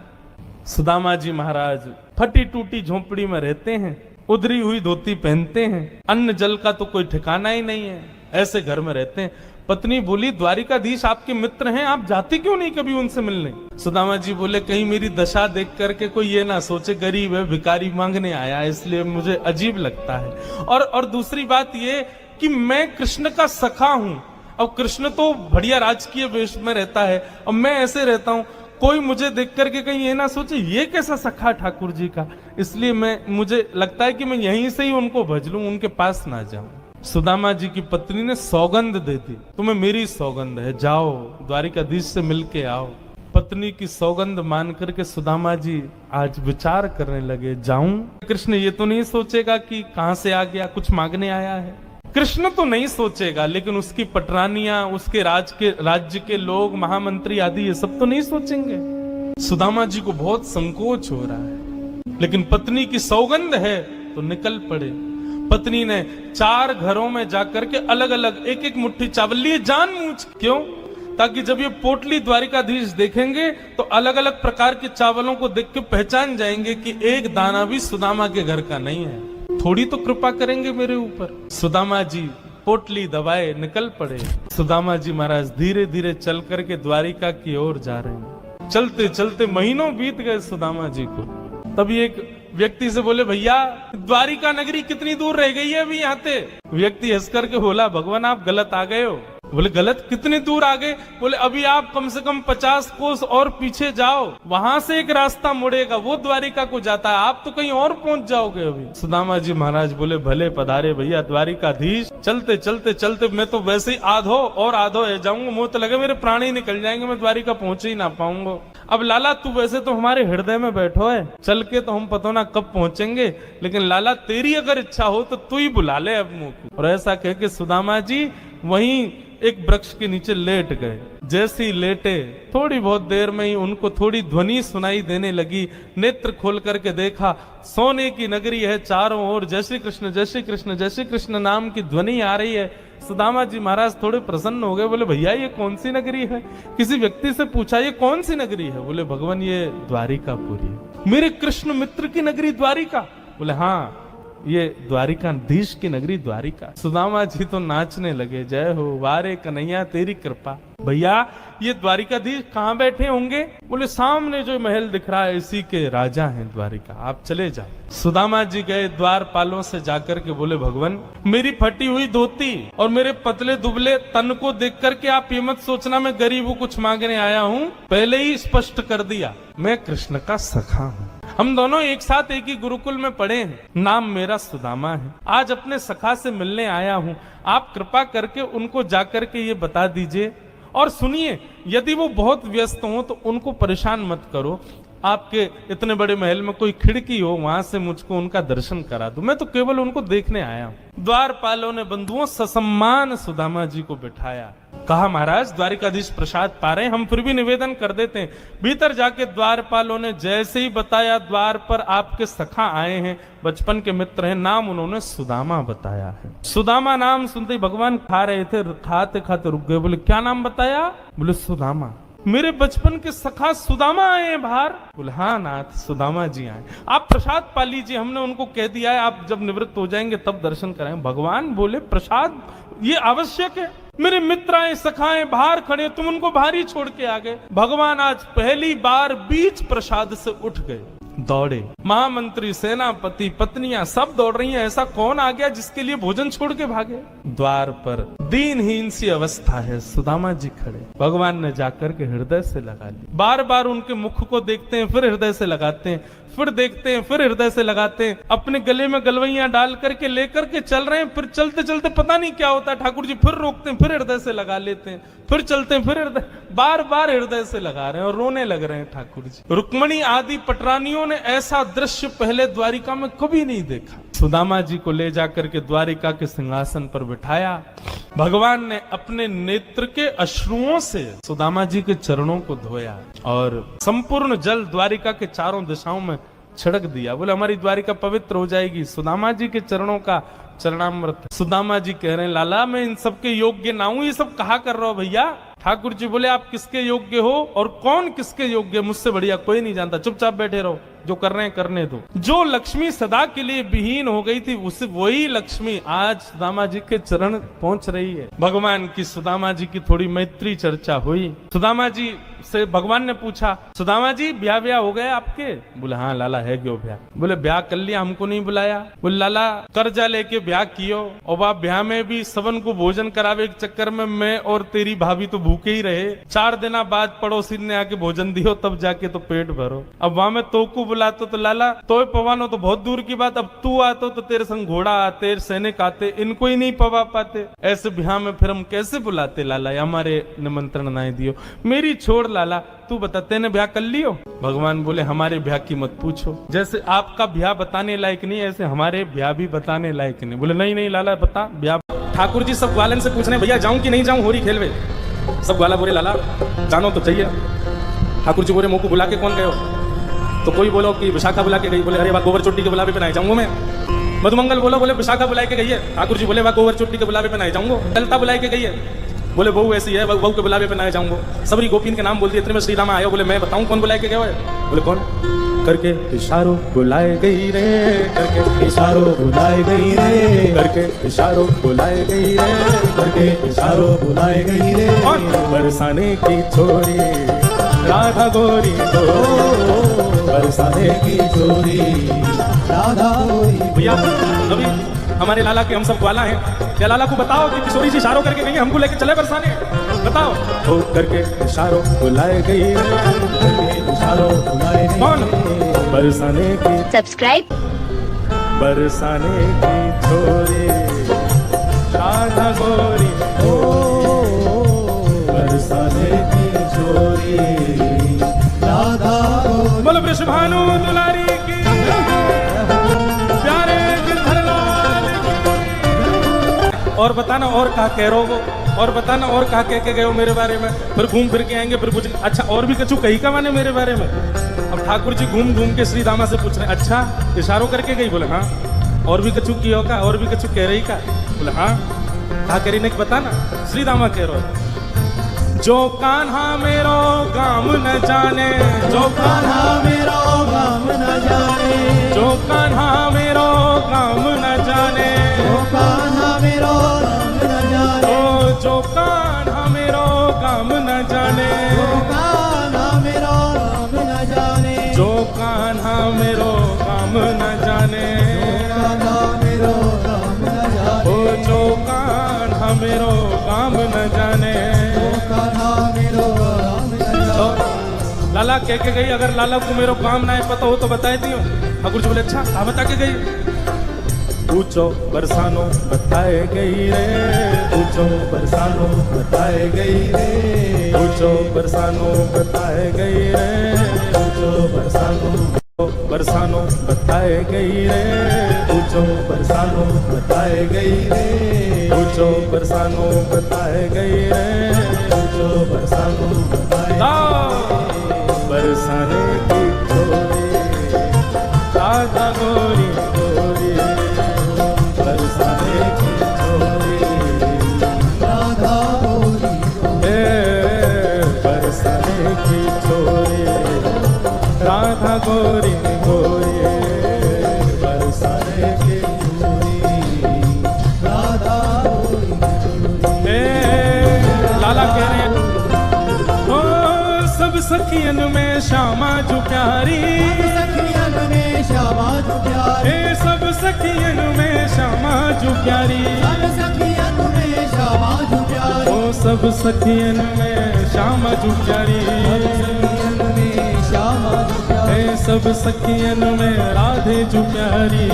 सुदामा जी महाराज फटी टूटी झोपड़ी में रहते हैं, उधरी हुई धोती पहनते हैं, अन्न जल का तो कोई ठिकाना ही नहीं है, ऐसे घर में रहते हैं। पत्नी बोली द्वारिकाधीश आपके मित्र हैं, आप जाते क्यों नहीं कभी उनसे मिलने। सुदामा जी बोले कहीं मेरी दशा देख करके कोई ये ना सोचे गरीब है, भिखारी मांगने आया, इसलिए मुझे अजीब लगता है। और दूसरी बात ये कि मैं कृष्ण का सखा हूं, अब कृष्ण तो बढ़िया राजकीय वेश में रहता है, अब मैं ऐसे रहता हूं, कोई मुझे देख करके कहीं ये ना सोचे ये कैसा सखा ठाकुर जी का, इसलिए मुझे लगता है कि मैं यहीं से ही उनको भज लूं, उनके पास ना जाऊं। सुदामा जी की पत्नी ने सौगंध दे दी, तुम्हें मेरी सौगंध है, जाओ द्वारिकाधीश से मिलके आओ। पत्नी की सौगंध मान करके सुदामा जी आज विचार करने लगे, जाऊं? कृष्ण ये तो नहीं सोचेगा कि कहां से आ गया, कुछ मांगने आया है। कृष्ण तो नहीं सोचेगा, लेकिन उसकी पटरानियां, उसके राज्य के लोग, महामंत्री आदि ये सब तो नहीं सोचेंगे। सुदामा जी को बहुत संकोच हो रहा है, लेकिन पत्नी की सौगंध है तो निकल पड़े। पत्नी ने 4 घरों में जाकर के अलग अलग एक एक मुट्ठी चावल लिए, जानबूझ, क्यों? ताकि जब ये पोटली द्वारिकाधीश देखेंगे तो अलग अलग प्रकार के चावलों को देख के पहचान जाएंगे कि एक दाना भी सुदामा के घर का नहीं है, थोड़ी तो कृपा करेंगे मेरे ऊपर। सुदामा जी पोटली दबाए निकल पड़े। सुदामा जी महाराज धीरे धीरे चल करके द्वारिका की ओर जा रहे हैं। चलते चलते महीनों बीत गए सुदामा जी को। तभी एक व्यक्ति से बोले भैया द्वारिका नगरी कितनी दूर रह गई है अभी यहाँ से। व्यक्ति हंस करके बोला भगवान आप गलत आ गए हो। बोले गलत, कितनी दूर आ गए? बोले अभी आप कम से कम 50 कोस और पीछे जाओ, वहां से एक रास्ता मुड़ेगा, वो द्वारिका को जाता है, आप तो कहीं और पहुंच जाओगे अभी। सुदामा जी महाराज बोले भले पधारे भैया द्वारिकाधीश। चलते चलते चलते मैं तो वैसे ही आधो जाऊंगा, मुंह तो लगे मेरे प्राण ही निकल जाएंगे, मैं द्वारिका पहुंच ही ना पाऊंगा। अब लाला तू वैसे तो हमारे हृदय में बैठो है, चल के तो हम पता ना कब पहुंचेंगे, लेकिन लाला तेरी अगर इच्छा हो तो तू ही बुला ले अब मुंह को। और ऐसा कह के सुदामा जी वहीं एक वृक्ष के नीचे लेट गए। जैसे ही लेटे थोड़ी बहुत देर में ही उनको थोड़ी ध्वनि सुनाई देने लगी। नेत्र खोल करके देखा, सोने की नगरी है, चारों ओर जय श्री कृष्ण जय श्री कृष्ण जय श्री कृष्ण नाम की ध्वनि आ रही है। सुदामा जी महाराज थोड़े प्रसन्न हो गए, बोले भैया ये कौन सी नगरी है? किसी व्यक्ति से पूछा ये कौन सी नगरी है? बोले भगवान ये द्वारिकापुरी। मेरे कृष्ण मित्र की नगरी द्वारिका? बोले हाँ ये द्वारिकाधीश की नगरी द्वारिका। सुदामा जी तो नाचने लगे, जय हो वारे कन्हैया तेरी कृपा। भैया ये द्वारिकाधीश कहाँ बैठे होंगे? बोले सामने जो महल दिख रहा है इसी के राजा हैं द्वारिका, आप चले जाओ। सुदामा जी गए द्वारपालों से जाकर के बोले भगवान मेरी फटी हुई धोती और मेरे पतले दुबले तन को देख करके आप ये मत सोचना मैं गरीब हूँ कुछ मांगने आया हूँ, पहले ही स्पष्ट कर दिया मैं कृष्ण का सखा हूँ। हम दोनों एक साथ एक ही गुरुकुल में पढ़े हैं, नाम मेरा सुदामा है। आज अपने सखा से मिलने आया हूँ, आप कृपा करके उनको जाकर के ये बता दीजिए। और सुनिए, यदि वो बहुत व्यस्त हो तो उनको परेशान मत करो, आपके इतने बड़े महल में कोई खिड़की हो वहां से मुझको उनका दर्शन करा दो, मैं तो केवल उनको देखने आया हूं। द्वारपालों ने बंधुओं ससम्मान सुदामा जी को बिठाया। कहा महाराज द्वारिकाधीश प्रसाद पा रहे, हम फिर भी निवेदन कर देते हैं। भीतर जाके द्वारपालों ने जैसे ही बताया द्वार पर आपके सखा आए हैं, बचपन के मित्र हैं, नाम उन्होंने सुदामा बताया है। सुदामा नाम सुनते ही भगवान खा रहे थे, खाते खाते रुक गए। बोले क्या नाम बताया? बोले सुदामा। मेरे बचपन के सखा सुदामा आए हैं बाहर? बोले हाँ नाथ सुदामा जी आए। आप प्रसाद पा लीजिए, हमने उनको कह दिया है आप जब निवृत्त हो जाएंगे तब दर्शन कराएं। भगवान बोले प्रसाद ये आवश्यक है, मेरे मित्र आए सखाएं बाहर खड़े, तुम उनको बाहर ही छोड़ के आ गए। भगवान आज पहली बार बीच प्रसाद से उठ गए, दौड़े। महामंत्री सेनापति पत्नियां सब दौड़ रही हैं, ऐसा कौन आ गया जिसके लिए भोजन छोड़ के भागे? द्वार पर दीनहीन सी अवस्था है, सुदामा जी खड़े। भगवान ने जाकर के हृदय से लगा ली। बार बार उनके मुख को देखते हैं, फिर हृदय से लगाते हैं, फिर देखते हैं, फिर हृदय से लगाते हैं। अपने गले में गलवैयां डाल करके लेकर के चल रहे हैं, फिर चलते चलते पता नहीं क्या होता है ठाकुर जी फिर रोकते हैं, फिर हृदय से लगा लेते हैं, फिर चलते हैं, फिर हृदय। बार बार हृदय से लगा रहे हैं और रोने लग रहे हैं ठाकुर जी। रुक्मणी आदि पटरानियों ने ऐसा दृश्य पहले द्वारिका में कभी नहीं देखा। सुदामा जी को ले जाकर के द्वारिका के सिंहासन पर बिठाया। भगवान ने अपने नेत्र के अश्रुओं से सुदामा जी के चरणों को धोया और संपूर्ण जल द्वारिका के चारों दिशाओं में छिड़क दिया। बोले हमारी द्वारिका पवित्र हो जाएगी। सुदामा जी के चरणों का चरणामृत। सुदामा जी कह रहे हैं लाला मैं इन सबके योग्य ना हूं, ये सब कहा कर रहा हो भैया। ठाकुर जी बोले आप किसके योग्य हो और कौन किसके योग्य, मुझसे बढ़िया कोई नहीं जानता, चुपचाप बैठे रहो, जो कर रहे हैं करने दो। जो लक्ष्मी सदा के लिए विहीन हो गई थी उसे वही लक्ष्मी आज सुदामा जी के चरण पहुंच रही है। भगवान की सुदामा जी की थोड़ी मैत्री चर्चा हुई। सुदामा जी से भगवान ने पूछा सुदामा जी ब्याह हो गया आपके? बोले हाँ लाला है क्यों ब्याह? बोले ब्याह कर लिया, हमको नहीं बुलाया? बोले लाला कर्जा लेके ब्याह कियो और वह ब्याह में भी सबन को भोजन करावे के चक्कर में मैं और तेरी भाभी तो भूखे ही रहे। 4 दिन बाद पड़ोसी ने आके भोजन दियो तब जाके तो पेट भरो। अब वहां में तो को बुलाते तो लाला तो पवानो तो बहुत दूर की बात, अब तू आतो तो तेरे संग घोड़ा आते, सैनिक आते, इनको ही नहीं पवा पाते। ऐसे ब्याह में फिर हम कैसे बुलाते लाला, हमारे निमंत्रण ना दियो। मेरी छोड़ लाला, तू बता तेने ब्याह कर लियो? भगवान बोले हमारे ब्याह की मत पूछो, जैसे आपका ब्याह बताने लायक नहीं ऐसे हमारे ब्याह भी बताने लायक नहीं। बोले नहीं नहीं लाला बता ब्याह। ठाकुर जी सब ग्वालन से पूछ रहे भैया जाऊं कि नहीं जाऊं होरी खेलवे? सब ग्वाला बोले लाला जानो तो चाहिए। ठाकुर जी बोले मुंह को बुला के कौन गयो? तो कोई बोलो कि विशाखा बुला के गई। बोले अरे वाह गोबर चोटी के बुलावे पे नहीं जाऊंगा मैं। मधुमंगल बोलो बोले विशाखा बुला के गई है। ठाकुर जी बोले वाह गोबर चोटी के बुलावे पे नहीं जाऊंगा। ललता बुलाई के गई है। बोले बहू ऐसी है, बहू के बुलावे पे ना जाऊंगा। सबरी गोपीन के नाम बोल दिए, इतने में श्री रामा आयो। बोले मैं बताऊं कौन बुलाए के गया है? बोले कौन? करके इशारों बुलाए गई रे, करके इशारों बुलाए गई रे, करके इशारों बुलाए गई रे, करके इशारों बुलाए गई रे। बरसाने की छोरी राधा गोरी तो, बरसाने की छोरी राधा गोरी। भैया अभी हमारे लाला के हम सब ग्वाला हैं, क्या लाला को बताओ कि किशोरी जी इशारों करके गई, हमको लेके चले बरसाने? बताओ। हो करके इशारों बुलाए गई, इशारों बुलाए गई। कौन? बरसाने की। सब्सक्राइब। बरसाने की छोरी राधा गोरी ओ, बरसाने की छोरी राधा गोरी। बोलो वृषभानु दुलारी की, प्यारे और बताना और कहा कह रहे हो, और बताना और कहा कह के गए हो मेरे बारे में। फिर घूम फिर के आएंगे फिर कुछ अच्छा और भी कछु कही का माने मेरे बारे में। अब ठाकुर जी घूम घूम के श्री दामा से पूछ रहे अच्छा इशारों करके गई? बोले हाँ। और भी कछु किया का, और भी कछु कह रही का? बोले हाँ। कहा कह रही नहीं बताना। श्री दामा कह रहे जो कान्हा मेरो गाम न जाने, जो कान्हा मेरो गाम न जाने, जो कान्हा मेरो गाम न जाने, जो कान्हा मेरो गाम न जाने, जो कान्हा मेरो गाम न जाने, जो कान्हा मेरो गाम न जाने, जो कान्हा मेरो गाम न जाने, जो कान्हा मेरो गाम न जाने। लाला कह के गई अगर लाला को मेरो काम ना पता हो तो बताए दियो। ठाकुर जी बोले अच्छा हाँ बता के गई। पूछो बरसानो बताए गई रे, पूछो बरसानो बताए गई रे, पूछो बरसानो बताए गई रे, पूछो बरसानो बताए गई रे, पूछो बरसानो बताए गई रे, पूछो बरसानो बताए गई रे, पूछो बरसानो बताए। बरसाने की छोरी राधा गोरी गोरी, बरसाने की छोरी राधा गोरी गोरी, बरसाने की छोरी राधा गोरी गोरी, बरसाने की छोरी राधा गोरी। लाला कह रहे हैं सब सखियन में श्यामा जो प्यारी, सखियन में श्यामा जो प्यारी, सब सखियन में श्यामा जो प्यारी, सब सखियन में श्यामा जो प्यारी, ओ सब सखियन में श्यामा जो प्यारी, सखियन में श्यामा जो प्यारी, सब सखियन में राधे जो प्यारी,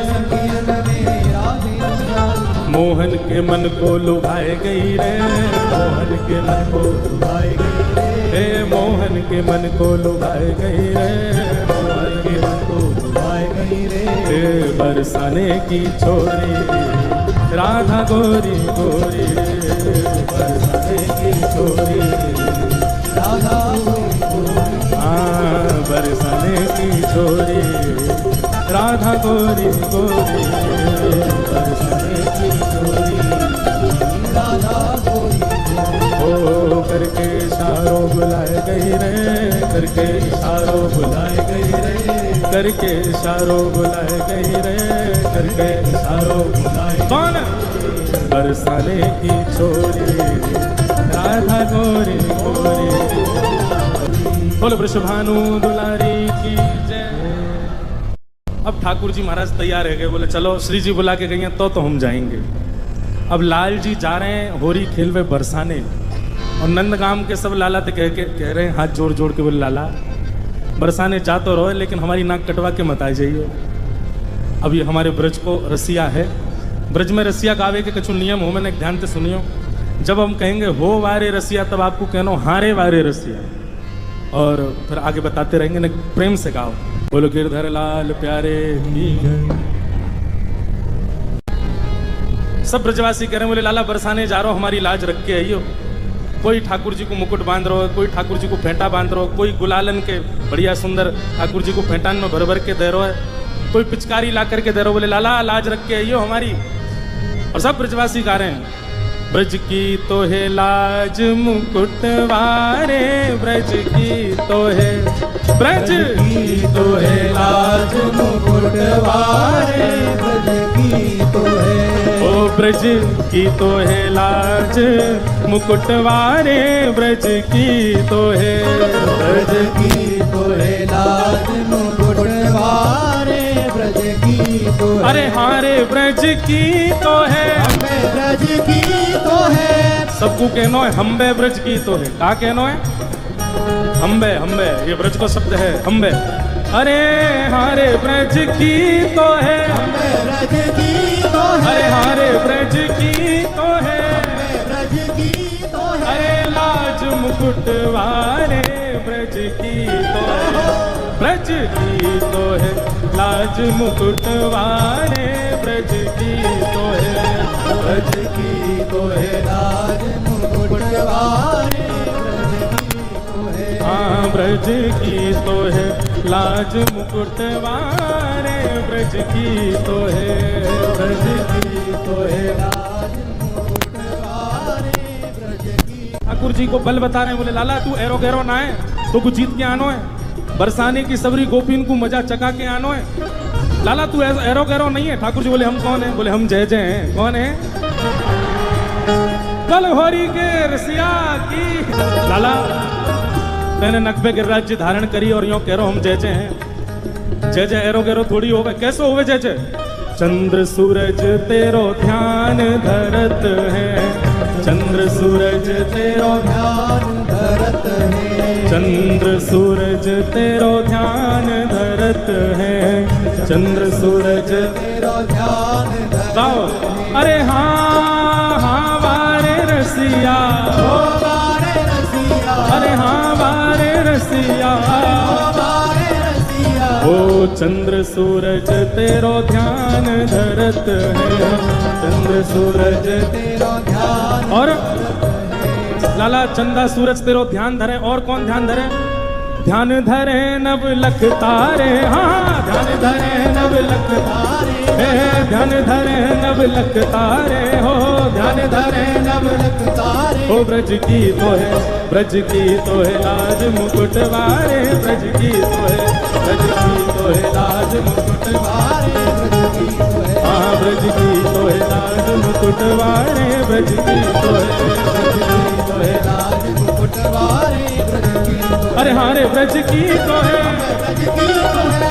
सखियन में राधे जो प्यारी। मोहन के मन को लुभाए गई रे, मोहन के मन को लुभाए गई, के मन को लुभाए गई रे, मोहन के मन को लुभाए गई रे, बरसाने की छोरी राधा गोरी गोरी, बरसाने की छोरी राधा गोरी, हाँ बरसाने की छोरी राधा गोरी गोरी, बरसाने की छोरी राधा गोरी, ओ करके इशारों बुलाए गई रे, करके इशारों बुलाए गई रे, करके इशारों बुलाए गई रे, करके इशारों बुलाए, कौन बरसाने की छोरी राधा गोरी गोरी, बोल वृषभानु दुलारी की जय। अब ठाकुर जी महाराज तैयार है गए, बोले चलो श्री जी बुला के गई हैं तो हम जाएंगे। अब लाल जी जा रहे हैं होरी खेलवे बरसाने, और नंदगाम के सब लाला तो कह रहे हैं हाथ जोड़ जोड़ के, बोले लाला बरसाने जा तो रहो लेकिन हमारी नाक कटवा के मत आ जाइए। अब ये हमारे ब्रज को रसिया है, ब्रज में रसिया गावे के कुछ नियम हो, मैंने ध्यान से सुनियो। जब हम कहेंगे हो वारे रसिया तब आपको कहना हारे वारे रसिया, और फिर आगे बताते रहेंगे ना, प्रेम से गाओ। बोलो गिरधर लाल प्यारे की जय। सब ब्रजवासी कह रहे हैं, बोले लाला बरसाने जा रहे हो, हमारी लाज रख के आइयो। कोई ठाकुर जी को मुकुट बांध रहा हो, कोई ठाकुर जी को फेंटा बांध रहा हो, कोई गुलालन के बढ़िया सुंदर ठाकुर जी को फेंटान में भर भर के दे रहा है, कोई पिचकारी ला करके दे रहा हो, बोले लाला लाज रख के आइयो हमारी। और सब ब्रजवासी गा रहे हैं, ब्रज की तो है लाज मुकुट वारे, ब्रज की तो है, ब्रज की तो है लाज मुकुट वारे, ब्रज की तो है, ओ ब्रज की तो है लाज मुकुट वारे, ब्रज की तो है, ब्रज की तो है लाज मुकुट वारे, ब्रज की तो है, अरे हारे ब्रज की तो है, ब्रज की तो है, सबको कहनो है हम्बे ब्रज की तो है, का कहनो है हम्बे, हम्बे ये ब्रज को शब्द है हम्बे, अरे हारे ब्रज की तो है, ब्रज की तो है, अरे हारे ब्रज की तो है, ब्रज की तो है, अरे लाज मुकुट वारे ब्रज की तो है, ब्रज की तो है, लाज मुकुट वारे ब्रज की तो है, ब्रज की तो है, लाज मुकुट वारे ब्रज की तो है, लाज मुकुट वारे ब्रज की तो है, ब्रज की तो है, लाज मुकुट वारे ब्रज की। ठाकुर जी को बल बता रहे हैं, बोले लाला तू एरो गैरो ना है, तो कुछ जीत के आनो है, बरसाने की सबरी गोपीन को मजा चका के आनो है, लाला तू एरो गैरो नहीं है। ठाकुर जी बोले हम कौन है, बोले हम जय जय हैं। कौन है, कल होरी के रसिया की, लाला मैंने नक पे गिरिराज जी धारण करी और यूं कह रहा हूं हम जय जय हैं। जय जय एरो गैरो थोड़ी होवे, कैसे होवे जय जय, चंद्र सूरज तेरो ध्यान धरत है, चंद्र सूरज तेरो ध्यान धरत है, चंद्र सूरज तेरो ध्यान धरत है, चंद्र सूरज तेरो ध्यान धरत है, अरे हाँ हाँ वारे रसिया, अरे हाँ वारे रसिया, ओ चंद्र सूरज तेरो ध्यान धरत है, चंद्र सूरज तेरो ध्यान, और लाला चंदा सूरज तेरो ध्यान धरे, और कौन ध्यान धरे, ध्यान धरे नव लख तारे, हाँ ध्यान धरे नव लख तारे, ध्यान धरे नव लख तारे, हो ध्यान धरे नव लख तारे, ओ ब्रज की तो है, ब्रज की तो है लाज मुकुट वारे, ब्रज की तो है, ब्रज की तो है लाज मुकुट वारे, ब्रज की तो है, हाँ ब्रज की तो है लाज मुकुट वारे, ब्रज की तो है, ब्रज की तो है लाज मुकुट वारे, ब्रज की तो है, अरे हारे ब्रज की तो है,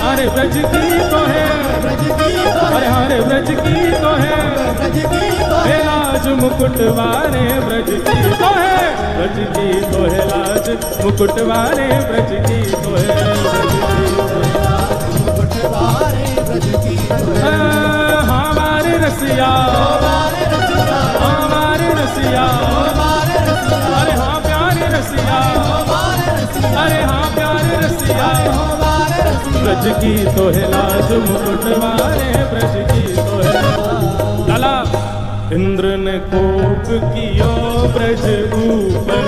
अरे ब्रज की तो है, अरे हारे ब्रज की तो है, लाज मुकुट वारे ब्रज की तो है, ब्रज की तो है लाज मुकुट वारे ब्रज की तो है, हमारे रसिया, हमारे रसिया, अरे हाँ प्यारे रसिया, अरे हाँ प्यारे रसिया ब्रज की तो है लाज मुकुट वारे ब्रज की तो है लाला। इंद्र ने कोप कियो ब्रज ऊपर,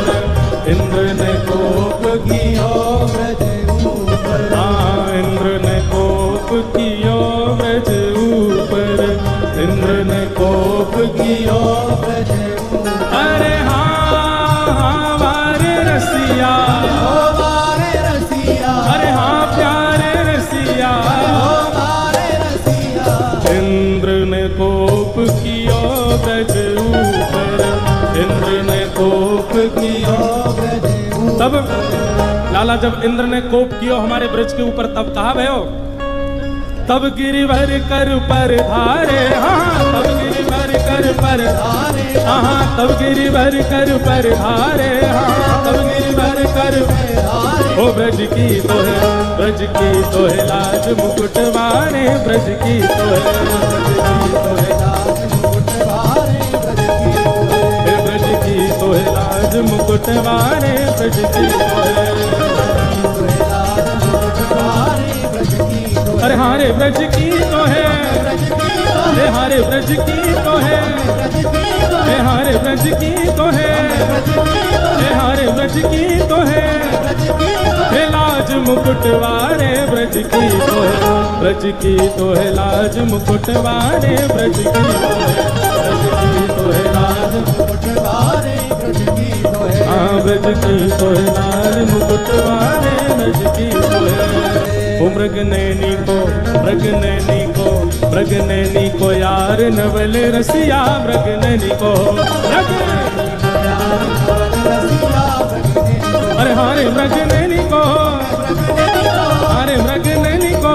इंद्र ने कोप कियो ब्रज ऊपर, हाँ इंद्र ने कोप कियो ब्रज ऊपर, इंद्र ने कोप कियो ब्रज ऊपर। अरे हाँ वारे रसिया, वारे रसिया, अरे हाँ प्यारे रसिया, वारे रसिया। इंद्र ने कोप कियो ब्रज ऊपर, इंद्र ने कोप कियो ब्रज ऊपर। तब लाला जब इंद्र ने कोप कियो हमारे ब्रज के ऊपर तब कहा भयो, तब गिरिवर कर पर धारे, हाँ तब गिरिवर कर पर धारे, हाँ तब गिरिवर कर पर धारे, हाँ तब गिरिवर कर पर धारे। ओ ब्रज की तो है, ब्रज की तो है लाज मुकुट वारे, ब्रज की तो है, ब्रज की तो है लाज मुकुट वारे, ब्रज की तो है। अरे हारे ब्रज की तो है, अरे हारे ब्रज की तो है, अरे हारे ब्रज की तो है, अरे हारे ब्रज की तो है। हे लाज मुकुट वारे ब्रज की तो है, ब्रज की तो है लाज मुकुट वारे, ब्रज की तो है, ब्रज की तो है लाज मुकुट वारे, ब्रज की तो है, हाँ ब्रज की तो है लाज मुकुट वारे, ब्रज की तो है। ओ मृग नैनी को, मृग नैनी को, मृग नैनी को यार नवल रसिया, मृग नैनी को, अरे हारे मृग नैनी को, अरे मृग नैनी को,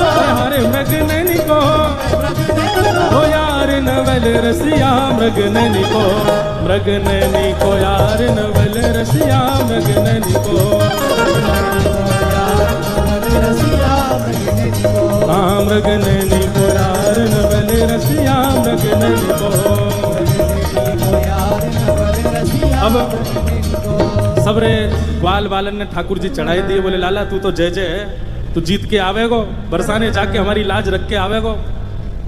अरे हारे मृग नैनी को, ओ यार नवल रसिया मृग नैनी को, मृग नैनी को यार नवल रसिया मृग नैनी को, हाँ मृग नैनी को यार नवल रसिया मृग नैनी को। अब सबरे ग्वाल वालन ने ठाकुर जी चढ़ाई दिए, बोले लाला तू तो जय जय है, तू जीत के आवेगो, बरसाने जाके हमारी लाज रख के आवेगो।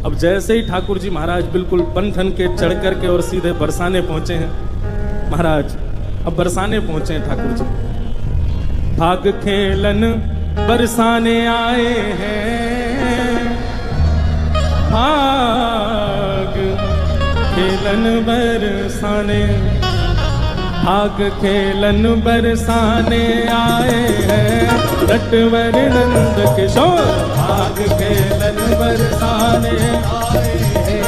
अब जैसे ही ठाकुर जी महाराज बिल्कुल पंथन के चढ़ करके और सीधे बरसाने पहुंचे हैं महाराज, अब बरसाने पहुंचे हैं ठाकुर जी। भाग खेलन बरसाने आए हैं, भाग खेलन बरसाने, भाग खेलन बरसाने आए हैं, नटवर नंद किशोर, भाग खेलन बरसाने आए हैं,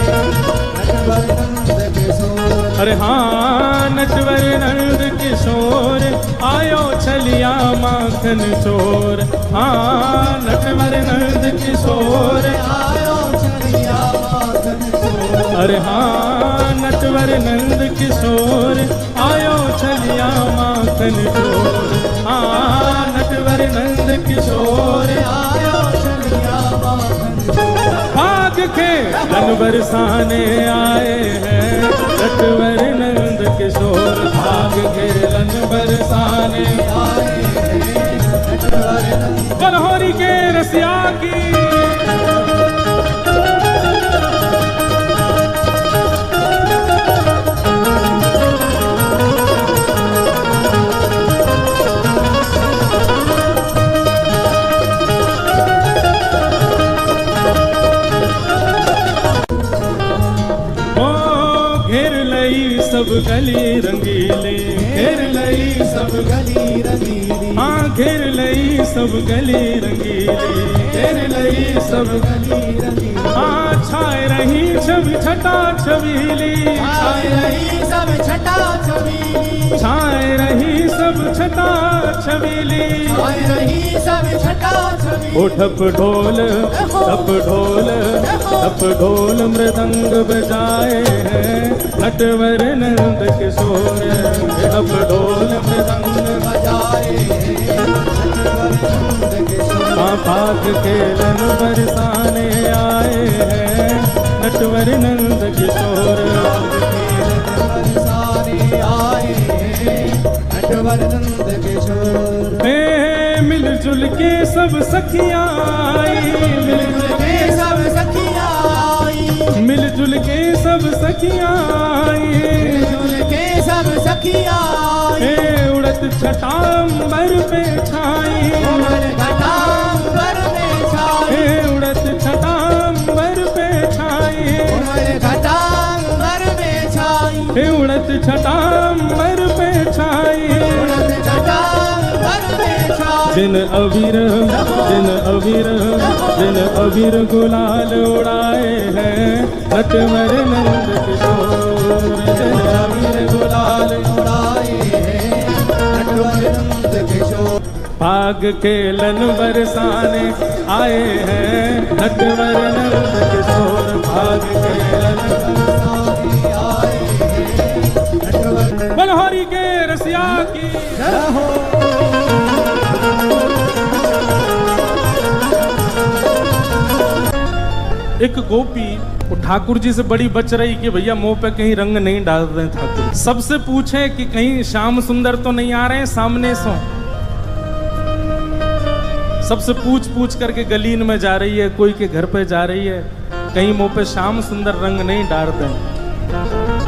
नटवर नंद किशोर। अरे हाँ नटवर नंद किशोर आयो छलिया माखन चोर, हाँ नटवर नंद किशोर आयो छलिया माखन चोर। अरे हाँ नटवर नंद किशोर आयो छलिया माखन चोर, हाँ नटवर नंद किशोर आयो छलिया माखन चोर। भाग खेलन बरसाने आए हैं, नटवर नंद किशोर, भाग खेलन बरसाने आए हैं, नटवर नंद। बनहोरी के रसिया की सब गली रंगीली, घेर लई सब गली रंगीली, हाँ घेर लई सब गली रंगीली, घेर लई सब गली रंगीली, हाँ छाए रही छवि छटा छबीली, छाए रही सब छटा छबीली, छाए रही सब छटा छबीली, छाए रही सब छटा छबीली। ओ ठप ढोल ठप ढोल ठप ढोल मृदंग बजाए हैं, नटवर नंद किशोर, ठप ढोल मृदंग बजाए हैं, नटवर नंद किशोर। भाग खेलन बरसाने आए हैं, नटवर नंद किशोर, बरसाने आए हैं, नटवर नंद किशोर। मिलजुल के सब सखियाँ आई, मिलजुल के सब सखियाँ आई, मिलजुल के सब सखियाँ आई, मिलजुल के सब सखियाँ आई। उड़त छटांबर पे छाई, उड़त छटांबर पे छाई, उड़त छटांबर पे छाई, उड़त छटांबर पे छाई, उड़त छटांबर पे छाई। उड़त छटांबर पे छाई। दिन अबीर, दिन अबीर, दिन अबीर गुलाल उड़ाए हैं नटवर नंद किशोर। दिन अबीर गुलाल उड़ाए हैं नटवर नंद किशोर। पाग खेलन बरसाने आए हैं नटवर नंद किशोर। पाग खेलन बरसाने आए हैं नटवर। बलहरी के रसिया की जय हो। एक गोपी वो ठाकुर जी से बड़ी बच रही कि भैया मुंह पे कहीं रंग नहीं डाल रहे ठाकुर। सबसे पूछे कि कहीं श्याम सुंदर तो नहीं आ रहे हैं सामने से। सबसे पूछ पूछ करके गलीन में जा रही है, कोई के घर पे जा रही है, कहीं मुंह पे श्याम सुंदर रंग नहीं डाल दें।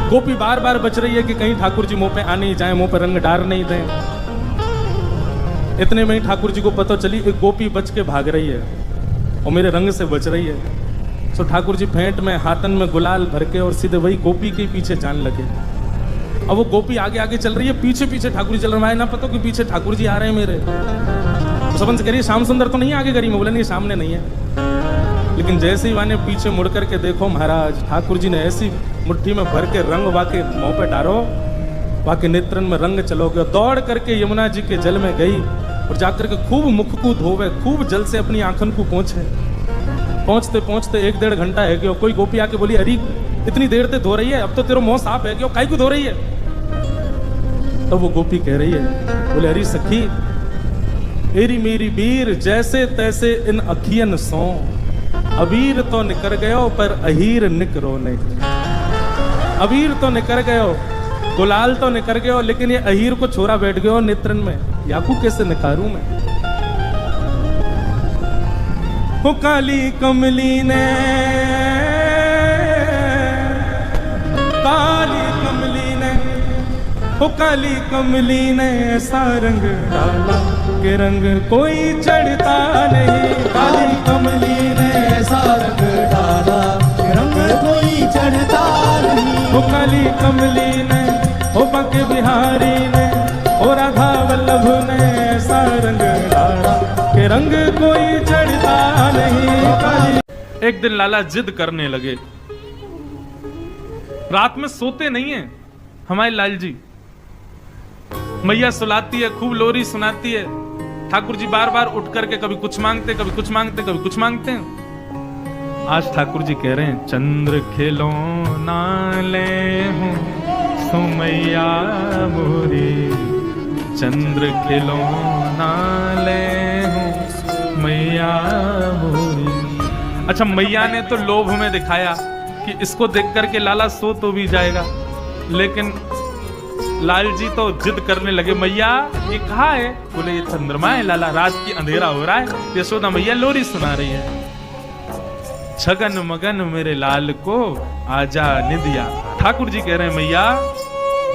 गोपी बार बार बच रही है कि कहीं ठाकुर जी मुंह पे आ नहीं जाए, मुंह पे रंग डाल नहीं दें। इतने में ही ठाकुर जी को पता चली एक गोपी बच के भाग रही है और मेरे रंग से बच रही है। तो ठाकुर जी फेंट में हाथन में गुलाल भर के और सीधे वही गोपी के पीछे जान लगे। अब वो गोपी आगे आगे चल रही है, पीछे पीछे ठाकुर जी चल रहे हैं। ना पता कि पीछे ठाकुर जी आ रहे हैं मेरे। तो सबन से कह रही है श्याम सुंदर तो नहीं आगे करी। मैं बोला नहीं, सामने नहीं है। लेकिन जैसे ही वाने पीछे मुड़ करके देखो महाराज, ठाकुर जी ने ऐसी मुट्ठी में भर के रंग वाके मुंह पे डारो, वाके नेत्रन में रंग चलोगे। दौड़ करके यमुना जी के जल में गई और जाकर के खूब मुख को धोवे, खूब जल से अपनी आंखन को पोंछे। पहुंचते पहुंचते 1-1.5 घंटा है कि कोई गोपी आके बोली अरे इतनी देर से धो रही है, अब तो तेरा मुंह साफ है कि काई को धो रही है। तो वो गोपी कह रही है, बोले अरे सखी एरी मेरी वीर जैसे तैसे इन अखियन सो, अबीर तो निकर गयो पर अहीर निकरो नहीं। अबीर तो निकर गयो, गुलाल तो निकर गयो, लेकिन ये अहीर को छोरा बैठ गयो नेत्रन में। याकू कैसे निकारूं मैं। वो काली कमली ने, काली कमली ने, वो काली कमली ने ऐसा रंग डाला कि रंग कोई चढ़ता नहीं। काली कमली ने ऐसा रंग डाला कि रंग कोई चढ़ता नहीं। वो काली कमली ने, वो बांके बिहारी ने, वो राधा वल्लभ ने ऐसा रंग डाला कि रंग कोई चढ़ता नहीं। एक दिन लाला जिद करने लगे। रात में सोते नहीं है हमारे लाल जी। मैया सुलाती है, खूब लोरी सुनाती है। ठाकुर जी बार बार उठ करके कभी कुछ मांगते, कभी कुछ मांगते, कभी कुछ मांगते हैं। आज ठाकुर जी कह रहे हैं चंद्र खिलौना ले हूं सुमैया मोरी, चंद्र खिलौना ले हूं मैया मोरी। अच्छा, मैया ने तो लोभ में दिखाया कि इसको देख करके लाला सो तो भी जाएगा, लेकिन लाल जी तो जिद करने लगे, मैया ये कहा है? बोले ये चंद्रमा है लाला, रात की अंधेरा हो रहा है। यशोदा मैया लोरी सुना रही है, छगन मगन मेरे लाल को आजा निदिया। ठाकुर जी कह रहे हैं मैया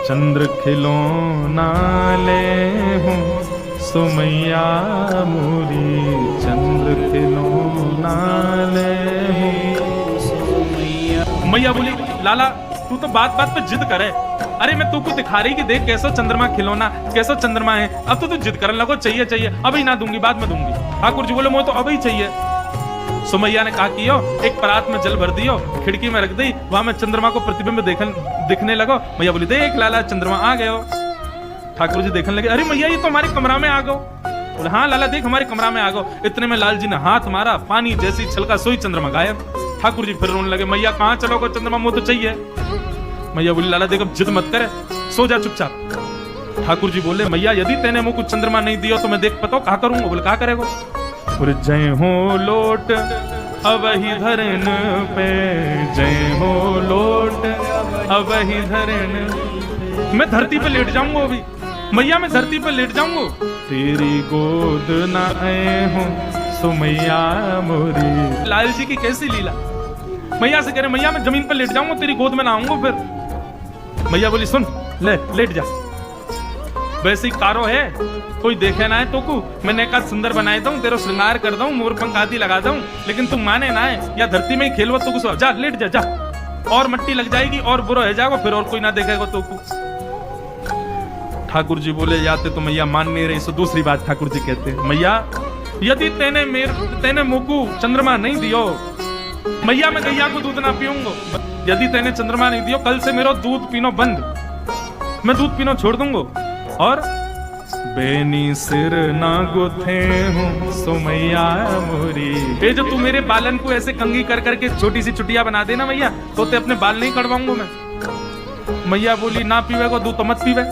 चंद्र खिलौना ले हूं सुमैया मोरी, चंद्र खिलौना ले हूं। मैया बोली लाला तू तो बात बात पे जिद करे। अरे मैं तू को दिखा रही कि देख कैसा चंद्रमा खिलौना, कैसा चंद्रमा है। अब तो तू जिद करने लगो, चाहिए चाहिए, अभी ना दूंगी, बाद में दूंगी। ठाकुर जी बोले मुझे तो अभी चाहिए। सुमैया ने कहा कि एक परात में जल भर दियो, खिड़की में रख दी, वहां में चंद्रमा को प्रतिबिंब दिखने लगो। मैया बोली देख लाला चंद्रमा आ गयो। ठाकुर जी देखने लगे, अरे मैया ये तो हमारे कमरा में आ गो। बोले हाँ लाला देख हमारे कमरा में आ गो। इतने में लाल जी ने हाथ मारा, पानी जैसी छलका सोई चंद्रमा गायब। ठाकुर जी फिर रोने लगे, मैया कहाँ चलोगे, चंद्रमा मुझे तो चाहिए। मैया बोली लाला देख अब जिद मत करे, सो जा चुपचाप। ठाकुर जी बोले मैया यदि तेने मुझको चंद्रमा नहीं दियो तो मैं देख पता कहा करूंगा। बोले कहा करेगा? बोले जय हो लोट अब ही धरन पे, जय हो लोट अब ही धरन। मैं धरती पे लेट जाऊंगा अभी, मैया मैं धरती पर लेट जाऊंगा, तेरी गोद न आए हूं सो मैया मोरी। लाल जी की कैसी लीला, मैया से कह रहे मैया मैं जमीन पर लेट जाऊंगा, तेरी गोद में ना आऊंगा। फिर मैया बोली सुन ले लेट जा, वैसे ही कारो है कोई देखे ना है तो को मैंने कहा सुंदर बनाए दूं, तेरा श्रृंगार कर दूं, मोर पंख आदि लगा दूं, लेकिन तुम माने ना है, या धरती में ही खेलवा तो कुछ जा लेट जा जा, और मट्टी लग जाएगी और बुरा हो जाएगा, फिर और कोई ना देखेगा तो को। ठाकुर जी बोले जाते तो मैया मान नहीं रही। सो दूसरी बात ठाकुर जी कहते हैं मैया यदि तेने मुकु चंद्रमा नहीं दियो, मैया मैं गैया को दूध ना पीऊंगा, यदि तेने चंद्रमा नहीं दियो कल से मेरा दूध पीनो बंद, मैं दूध पीनो छोड़ दूंगा। और बेनी सिर ना गुथे हूँ सो मैया मोरी, ये जो तू मेरे बालन को ऐसे कंगी कर करके छोटी सी चुटिया बना देना मैया, तो ते अपने बाल नहीं कटवाऊंगा मैं। मैया बोली ना पीवेगा दूध तो मत पीवे,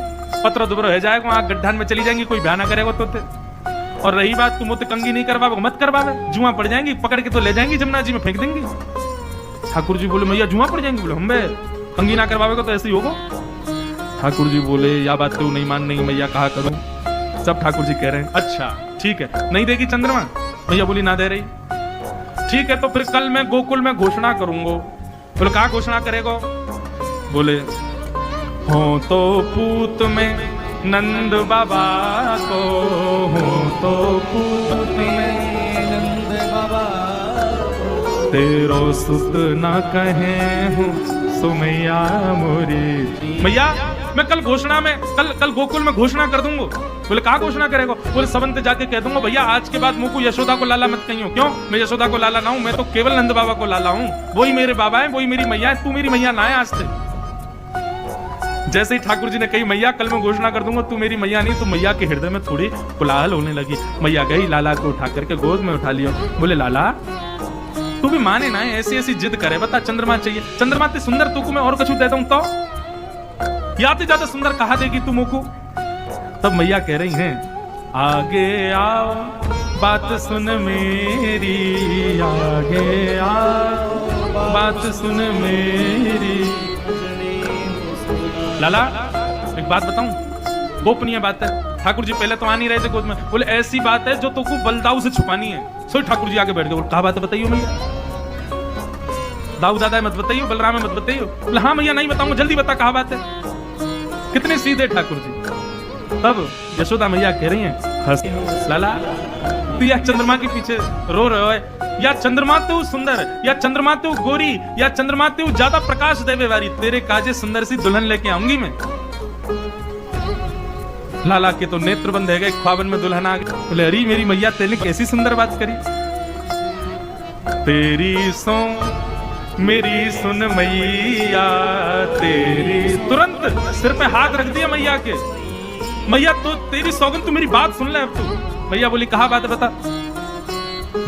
पत्र दुबर हो जाएगा, वहां गड्ढान में चली जाएंगी, कोई भ्या ना करेगा तो ते। और रही बात तुम तो कंगी नहीं करवाओ मत करवावे, जुआ पड़ जाएंगी, पकड़ के तो ले जाएंगी जमुना जी में फेंक देंगी। ठाकुर जी बोले मैया जुआ पड़ जाएंगी, बोले हम कंगी ना करवावेगा तो ऐसे ही होगा। ठाकुर जी बोले या बात तो नहीं मान नहीं मैया कहा करूं। सब ठाकुर जी कह रहे हैं अच्छा ठीक है, नहीं देगी चंद्रमा, मैया बोली ना दे रही, ठीक है तो फिर कल मैं गोकुल में घोषणा करूंगा। बोले कहा घोषणा करेगा, बोले हो तो पूत में नंद बाबा को, हो तो पूत में नंद बाबा तेरो सुत ना कहे हूँ सो मैया मोरी। मैया मैं कल घोषणा में कल गोकुल में घोषणा कर दूंगा। बोले कहा घोषणा करेगा, बोले सबंत जाके कह दूंगा भैया आज के बाद मुझको यशोदा को लाला मत कहियो। क्यों, मैं यशोदा को लाला ना हूं, मैं तो केवल नंद बाबा को लाला हूं, वही मेरे बाबा है, वही मेरी मैया है, तू मेरी मैया ना है आज से। जैसे ही ठाकुर जी ने कही मैया कल मैं घोषणा कर दूंगा तू मेरी मैया नहीं, तो मैया के हृदय में थोड़ी कोलाहल होने लगी। मैया गई लाला को उठा करके गोद में उठा लिया। बोले लाला तू भी माने ना, ऐसी ऐसी जिद करे, बता चंद्रमा चाहिए, चंद्रमा ते सुंदर तू को मैं और कुछ दे दूं तो याते ज्यादा सुंदर कहा देगी तू मुझको। तब मैया कह रही हैं आगे आओ बात सुन मेरी, आगे आओ बात सुन मेरी। लाला एक बात बताऊं, गोपनीय बात है। ठाकुर जी पहले तो आ नहीं रहे थे गोद में, बोले ऐसी बात है जो तो को बलदाऊ से छुपानी है। सो ठाकुर जी आगे बैठ गए, कहा बात है बताइए मैया, दाऊ दादा मत बताइए, बलराम मत बताइए। बोले हाँ मैया नहीं बताऊंगा, जल्दी बता कहा बात है। कितने सीधे ठाकुर जी। तब यशोदा मैया कह रही हैं लाला तू या चंद्रमा के पीछे रो रहे हो, या चंद्रमा तो सुंदर, या चंद्रमा तो गोरी, या चंद्रमा तो ज्यादा प्रकाश देवे वाली, तेरे काजे सुंदर सी दुल्हन लेके आऊंगी मैं। लाला के तो नेत्र बंद है गए, ख्वाबन में दुल्हन आ गई। बोले अरे मेरी मैया तेने कैसी सुंदर बात करी, तेरी सो मेरी सुन मैया तेरी। तुरंत सिर पे हाथ रख दिया मैया के, मैया तो तेरी सौगन तू मेरी बात सुन ले अब तू। मैया बोली कहा बात है बता।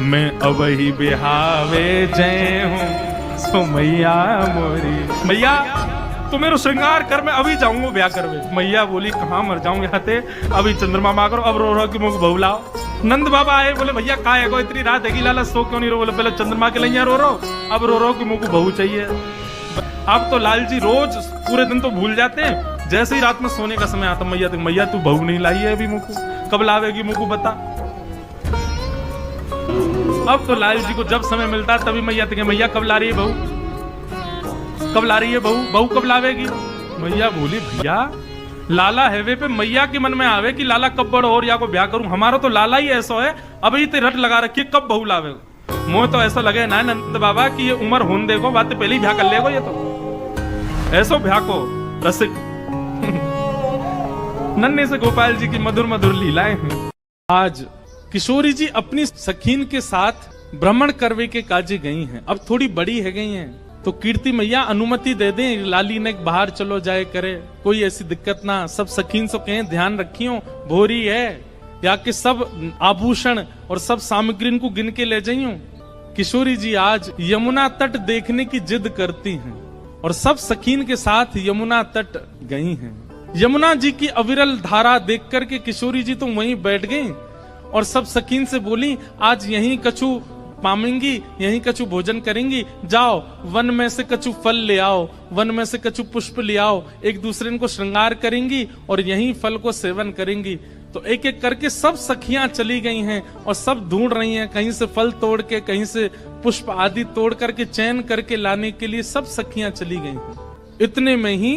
मैं अब ही बिहावे जय हूँ सो मैया मोरी। मैया तो मेरा श्रृंगार कर, मैं अभी जाऊंगा ब्याह करवे। मैया बोली कहाँ मर जाऊं यहाँ थे, अभी चंद्रमा माँ करो, अब रो रो कि मुझे बहू लाओ। नंद बाबा आए, बोले भैया कहा है इतनी रात है लाला सो क्यों नहीं रो। बोले पहले चंद्रमा के लिए रो रो, अब रो रो कि मुझको बहू चाहिए। अब तो लाल जी रोज पूरे दिन तो भूल जाते हैं, जैसे ही रात में सोने का समय आता मैया तो मैया तू बहू नहीं लाई है अभी, मुझको कब लावेगी मुझको बता। अब तो लाल जी को जब समय मिलता है तभी मैया तो मैया कब ला रही है बहू, कब ला रही है बहू, बहू कब लावेगी। मैया बोली भैया लाला है वे पे मैया के मन में आवे कि लाला कब बड़ो और या को ब्याह करूं, हमारा तो लाला ही ऐसा है अभी ते रट लगा रखी कब बहू लावे। मोह तो ऐसा लगे ना नंद बाबा कि ये उम्र होने देखो, बात पहले ही ब्याह कर लेगो, ये तो ऐसो ब्याह को रसिक। नन्हे से गोपाल जी की मधुर मधुर लीलाएं हैं। आज किशोरी जी अपनी सखीन के साथ भ्रमण करवे के काजे गई हैं, अब थोड़ी बड़ी है गई हैं, तो कीर्ति मैया अनुमति दे दें लाली ने बाहर चलो जाए करे, कोई ऐसी दिक्कत ना। सब सखीन से कहें ध्यान रखियो भोरी है, या कि सब आभूषण और सब सामग्री को गिन के ले जाइयो। किशोरी जी आज यमुना तट देखने की जिद करती हैं और सब सखीन के साथ यमुना तट गई हैं। यमुना जी की अविरल धारा देख करके किशोरी जी तो वहीं बैठ गई और सब सखीन से बोली आज यहीं कछु पामेंगी, यहीं कछु भोजन करेंगी, जाओ वन में से कछु फल ले आओ, वन में से कछु पुष्प ले आओ, एक दूसरे को श्रृंगार करेंगी और यहीं फल को सेवन करेंगी। तो एक एक करके सब सखियां चली गई हैं और सब ढूंढ रही हैं, कहीं से फल तोड़ के, कहीं से पुष्प आदि तोड़ करके चयन करके लाने के लिए सब सखियां चली गई हैं। इतने में ही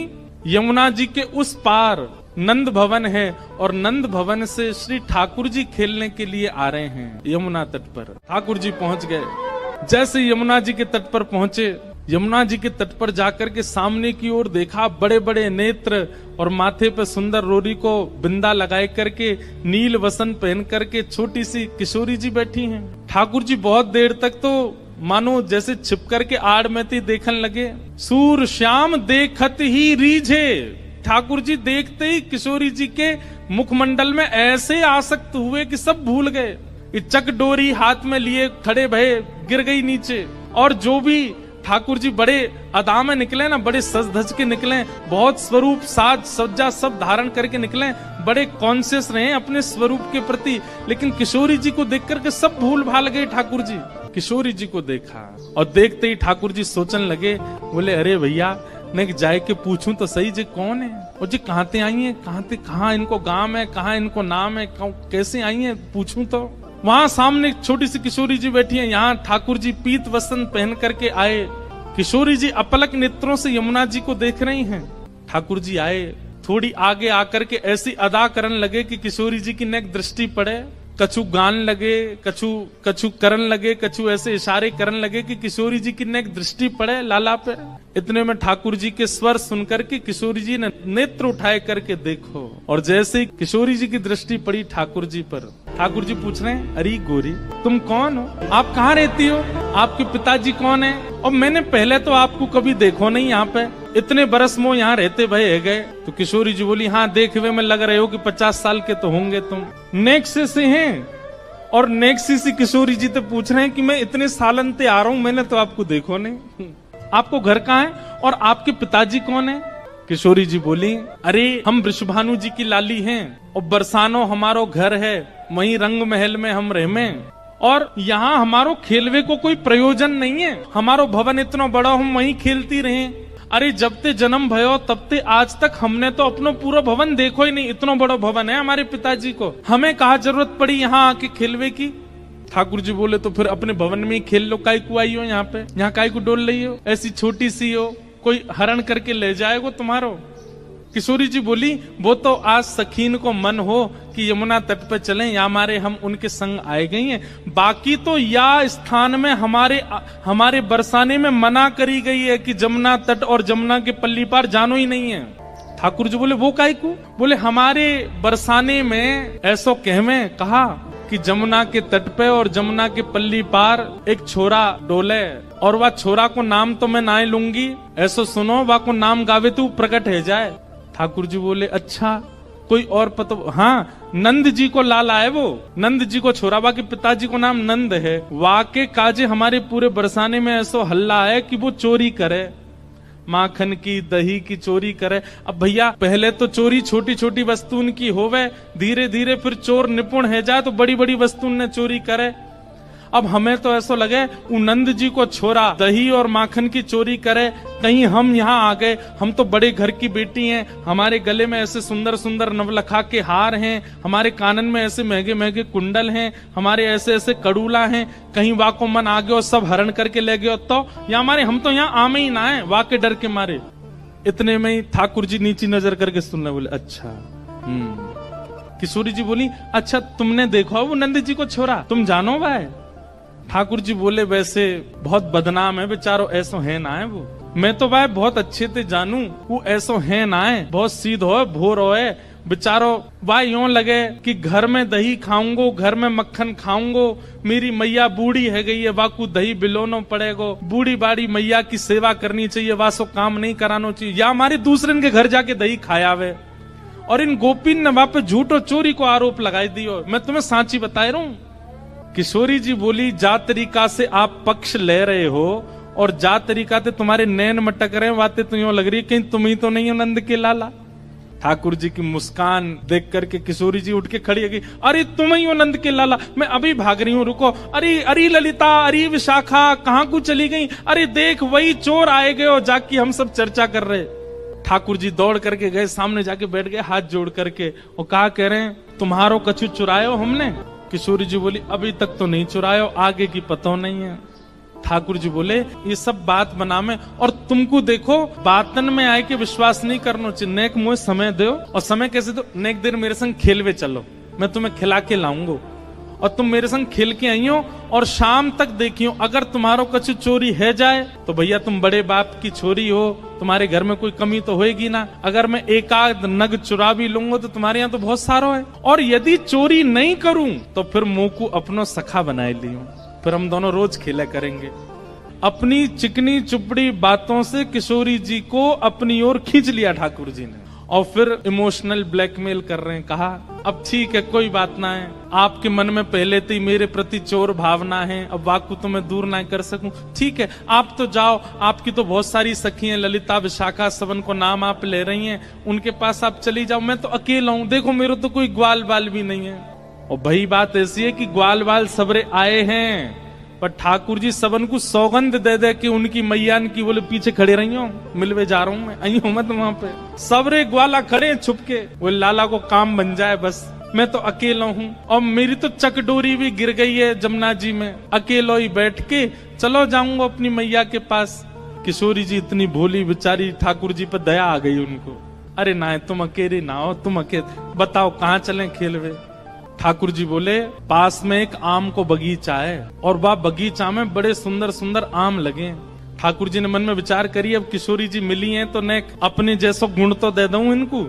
यमुना जी के उस पार नंद भवन है और नंद भवन से श्री ठाकुर जी खेलने के लिए आ रहे हैं यमुना तट पर। ठाकुर जी पहुंच गए। जैसे यमुना जी के तट पर पहुंचे, यमुना जी के तट पर जाकर के सामने की ओर देखा, बड़े बड़े नेत्र और माथे पर सुंदर रोरी को बिंदा लगाए करके, नील वसन पहन करके छोटी सी किशोरी जी बैठी हैं। ठाकुर जी बहुत देर तक तो मानो जैसे छिप करके आड़ में थी देखने लगे। सूर श्याम देखत ही रीझे, ठाकुर जी देखते ही किशोरी जी के मुखमंडल में ऐसे आसक्त हुए कि सब भूल गए। चक डोरी हाथ में लिए खड़े भये, गिर गई नीचे। और जो भी ठाकुर जी बड़े अदा में निकले ना, बड़े सज धज के निकले, बहुत स्वरूप साज सज्जा सब धारण करके निकले, बड़े कॉन्शियस रहे अपने स्वरूप के प्रति। लेकिन किशोरी जी को देख करके सब भूल भाल गए। ठाकुर जी किशोरी जी को देखा और देखते ही ठाकुर जी सोचने लगे, बोले अरे भैया मैं जाए के पूछूं तो सही जी कौन है, और जी कहाँ ते आई है, कहाँ इनको गांव है, कहाँ इनको नाम है, कैसे आई है, पूछूं तो। वहां सामने एक छोटी सी किशोरी जी बैठी है। यहाँ ठाकुर जी पीत वस्त्र पहन करके आए। किशोरी जी अपलक नेत्रों से यमुना जी को देख रही हैं। ठाकुर जी आए, थोड़ी आगे आकर के ऐसी अदा करने लगे कि किशोरी जी की नेक दृष्टि पड़े। कछु गान लगे, कछु करन लगे, कछु ऐसे इशारे करने लगे कि किशोरी जी की नेक दृष्टि पड़े लाला पे। इतने में ठाकुर जी के स्वर सुनकर के किशोरी जी ने नेत्र उठाए करके देखो, और जैसे ही किशोरी जी की दृष्टि पड़ी ठाकुर जी पर, ठाकुर जी पूछ रहे हैं, अरे गोरी तुम कौन हो, आप कहाँ रहती हो, आपके पिताजी कौन है, और मैंने पहले तो आपको कभी देखो नहीं यहाँ पे, इतने बरस मो यहाँ रहते भय गए। तो किशोरी जी बोली, हाँ देखे हुए में लग रहे हो कि 50 साल के तो होंगे तुम। नेक्स्ट से हैं, और नेक्स्ट से किशोरी जी तो पूछ रहे हैं कि मैं इतने सालन ते आ रहा हूँ, मैंने तो आपको देखो नहीं, आपको घर कहाँ है और आपके पिताजी कौन है। किशोरी जी बोली, अरे हम वृषभानु जी की लाली हैं और बरसानो हमारो घर है, वहीं रंग महल में हम रहमे, और यहाँ हमारो खेलवे को कोई प्रयोजन नहीं है, हमारो भवन इतना बड़ा हम वहीं खेलती रहे। अरे जब ते जन्म भयो तब ते आज तक हमने तो अपनो पूरा भवन देखो ही नहीं, इतना बड़ा भवन है हमारे पिताजी को, हमें कहा जरूरत पड़ी यहाँ आके खेलवे की। ठाकुर जी बोले, तो फिर अपने भवन में ही खेल लो, काय को आई हो यहाँ पे, यहाँ काय को डोल रही हो, ऐसी छोटी सी हो, कोई हरण करके ले जाएगा तुम्हारो। किशोरी जी बोली, वो तो आज सखीन को मन हो कि यमुना तट पे चलें, या हमारे हम उनके संग आए गई हैं, बाकी तो या स्थान में हमारे बरसाने में मना करी गई है कि जमुना तट और जमुना के पल्ली पार जानो ही नहीं है। ठाकुर जी बोले, वो काय को, बोले हमारे बरसाने में ऐसो कहवे कहा कि जमुना के तट पे और जमुना के पल्ली पार एक छोरा डोले, और वह छोरा को नाम तो मैं ना लूंगी, ऐसो सुनो वह को नाम गावे तू प्रकट है जाए। ठाकुर जी बोले, अच्छा कोई और पता, हाँ नंद जी को लाला है, वो नंद जी को छोरा, बा के पिताजी को नाम नंद है, वाके काजे हमारे पूरे बरसाने में ऐसो हल्ला है कि वो चोरी करे, माखन की दही की चोरी करे। अब भैया पहले तो चोरी छोटी छोटी वस्तुन की होवे, धीरे धीरे फिर चोर निपुण है जाए तो बड़ी बड़ी वस्तुन ने चोरी करे। अब हमें तो ऐसा लगे नंद जी को छोरा दही और माखन की चोरी करे, कहीं हम यहाँ आ गए, हम तो बड़े घर की बेटी हैं, हमारे गले में ऐसे सुंदर सुंदर नवलखा के हार हैं, हमारे कानन में ऐसे महंगे महंगे कुंडल हैं, हमारे ऐसे ऐसे कड़ूला हैं, कहीं वाह को मन आ गया और सब हरण करके ले गए तो या हमारे, हम तो यहाँ आमे ही ना है वाह के डर के मारे। इतने में ही ठाकुर जी नीची नजर करके सुनने बोले, अच्छा किशोरी जी बोली, अच्छा तुमने देखो वो नंद जी को छोरा, तुम जानो भाई। ठाकुर जी बोले, वैसे बहुत बदनाम है बेचारो, ऐसो है ना है वो, मैं तो भाई बहुत अच्छे से जानू, वो ऐसो है ना है, बहुत सीध हो भोर हो बेचारो, भाई यूं लगे कि घर में दही खाऊंगो, घर में मक्खन खाऊंगो, मेरी मैया बूढ़ी है गई है, वाकू दही बिलोनो पड़ेगो, बूढ़ी बाड़ी मैया की सेवा करनी चाहिए, वासो काम नहीं करानो चाहिए, या हमारे दूसरे के घर जाके दही खायावे। और इन गोपीन ने वहां पे झूठ और चोरी को आरोप लगाई दियो, मैं तुम्हें सांची बता रहा हूं। किशोरी जी बोली, जा तरीका से आप पक्ष ले रहे हो और जा तरीका से तुम्हारे नैन मटक रहे हैं, बातें तो यूं लग रही है कहीं तुम ही तो नहीं हो नंद के लाला। ठाकुर जी की मुस्कान देख करके किशोरी जी उठ के खड़ी हो गई। अरे तुम ही हो नंद के लाला, मैं अभी भाग रही हूँ, रुको। अरे अरे ललिता, अरे विशाखा, कहाँ को चली गई? अरे देख वही चोर आए गए, और जाके हम सब चर्चा कर रहे। ठाकुर जी दौड़ करके गए, सामने जाके बैठ गए हाथ जोड़ करके, और कहा कह रहे हैं तुम्हारो कछु चुरायो हमने? किशोरी जी बोली अभी तक तो नहीं चुरायो, आगे की पता नहीं है। ठाकुर जी बोले ये सब बात बना में, और तुमको देखो बातन में आए के विश्वास नहीं करना चाहिए। नेक मुझे समय दो, और समय कैसे दो? नेक देर मेरे संग खेलवे चलो, मैं तुम्हें खिला के लाऊंगा, और तुम मेरे संग खेल के आई हो, और शाम तक देखियो अगर तुम्हारो कछु चोरी है जाए तो भैया तुम बड़े बाप की छोरी हो, तुम्हारे घर में कोई कमी तो होएगी ना। अगर मैं एक आध नग चुरा भी लूंगा तो तुम्हारे यहाँ तो बहुत सारो है, और यदि चोरी नहीं करूं तो फिर मुंह को अपनो सखा बनाए लियो, फिर हम दोनों रोज खेला करेंगे। अपनी चिकनी चुपड़ी बातों से किशोरी जी को अपनी ओर खींच लिया ठाकुर जी ने, और फिर इमोशनल ब्लैकमेल कर रहे हैं। कहा अब ठीक है कोई बात ना है, आपके मन में पहले से ही मेरे प्रति चोर भावना है, अब वाकु तो मैं दूर ना कर सकूं। ठीक है आप तो जाओ, आपकी तो बहुत सारी सखी हैं, ललिता विशाखा सबन को नाम आप ले रही हैं, उनके पास आप चली जाओ, मैं तो अकेला हूं, देखो मेरे तो कोई ग्वाल बाल भी नहीं है। और भाई बात ऐसी है कि ग्वाल बाल सबरे आए हैं, पर ठाकुर जी सबन को सौगंध दे दे कि उनकी मैयान की बोले पीछे खड़े रही हो, मिलवे जा रहा हूं मैं, आई हूं मत वहां पे। सबरे ग्वाला खड़े छुप के, वो लाला को काम बन जाए बस, मैं तो अकेला हूं, और मेरी तो चकडोरी भी गिर गई है जमुना जी में, अकेलो ही बैठ के चलो जाऊंगा अपनी मैया के पास। किशोरी जी इतनी भोली बेचारी, ठाकुर जी पर दया आ गई उनको। अरे ना तुम अकेले ना हो, तुम अकेले बताओ कहाँ चलें खेलवे? ठाकुर जी बोले पास में एक आम को बगीचा है, और वह बगीचा में बड़े सुंदर सुंदर आम लगे। ठाकुर जी ने मन में विचार करी अब किशोरी जी मिली हैं तो ने अपने जैसो गुण तो दे दूं इनको।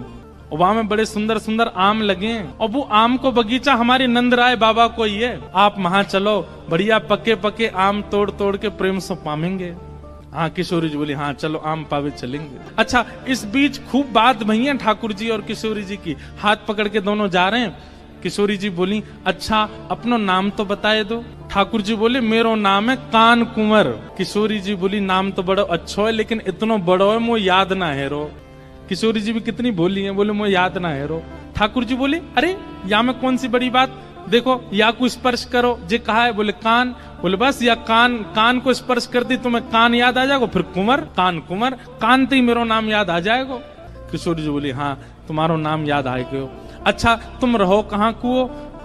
वहां में बड़े सुंदर सुंदर आम लगे, और वो आम को बगीचा हमारे नंद राय बाबा को ही है, आप वहां चलो, बढ़िया पके पके आम तोड़ तोड़ के प्रेम से पामेंगे। हाँ किशोरी जी बोली हाँ चलो आम पावे चलेंगे। अच्छा इस बीच खूब बात भई है ठाकुर जी और किशोरी जी की, हाथ पकड़ के दोनों जा रहे हैं। किशोरी जी बोली अच्छा अपनो नाम तो बताए दो। ठाकुर जी बोले मेरो नाम है कान कुंवर। किशोरी जी बोली नाम तो बड़ो अच्छो है, लेकिन इतनो बड़ो है मुझे याद ना है रो। किशोरी जी भी कितनी बोली है, बोले मुझे याद ना है रो। ठाकुर जी बोले अरे या में कौन सी बड़ी बात, देखो या को स्पर्श करो, जे कहा है, बोले कान, बोले बस या कान को स्पर्श कर दी तो मैं कान याद आ जाएगा, फिर कुंवर, कान कुंवर, कान ते ही मेरो नाम याद आ जाएगा। किशोरी जी बोली हाँ तुम्हारो नाम याद आ गयो। अच्छा तुम रहो कहाँ को?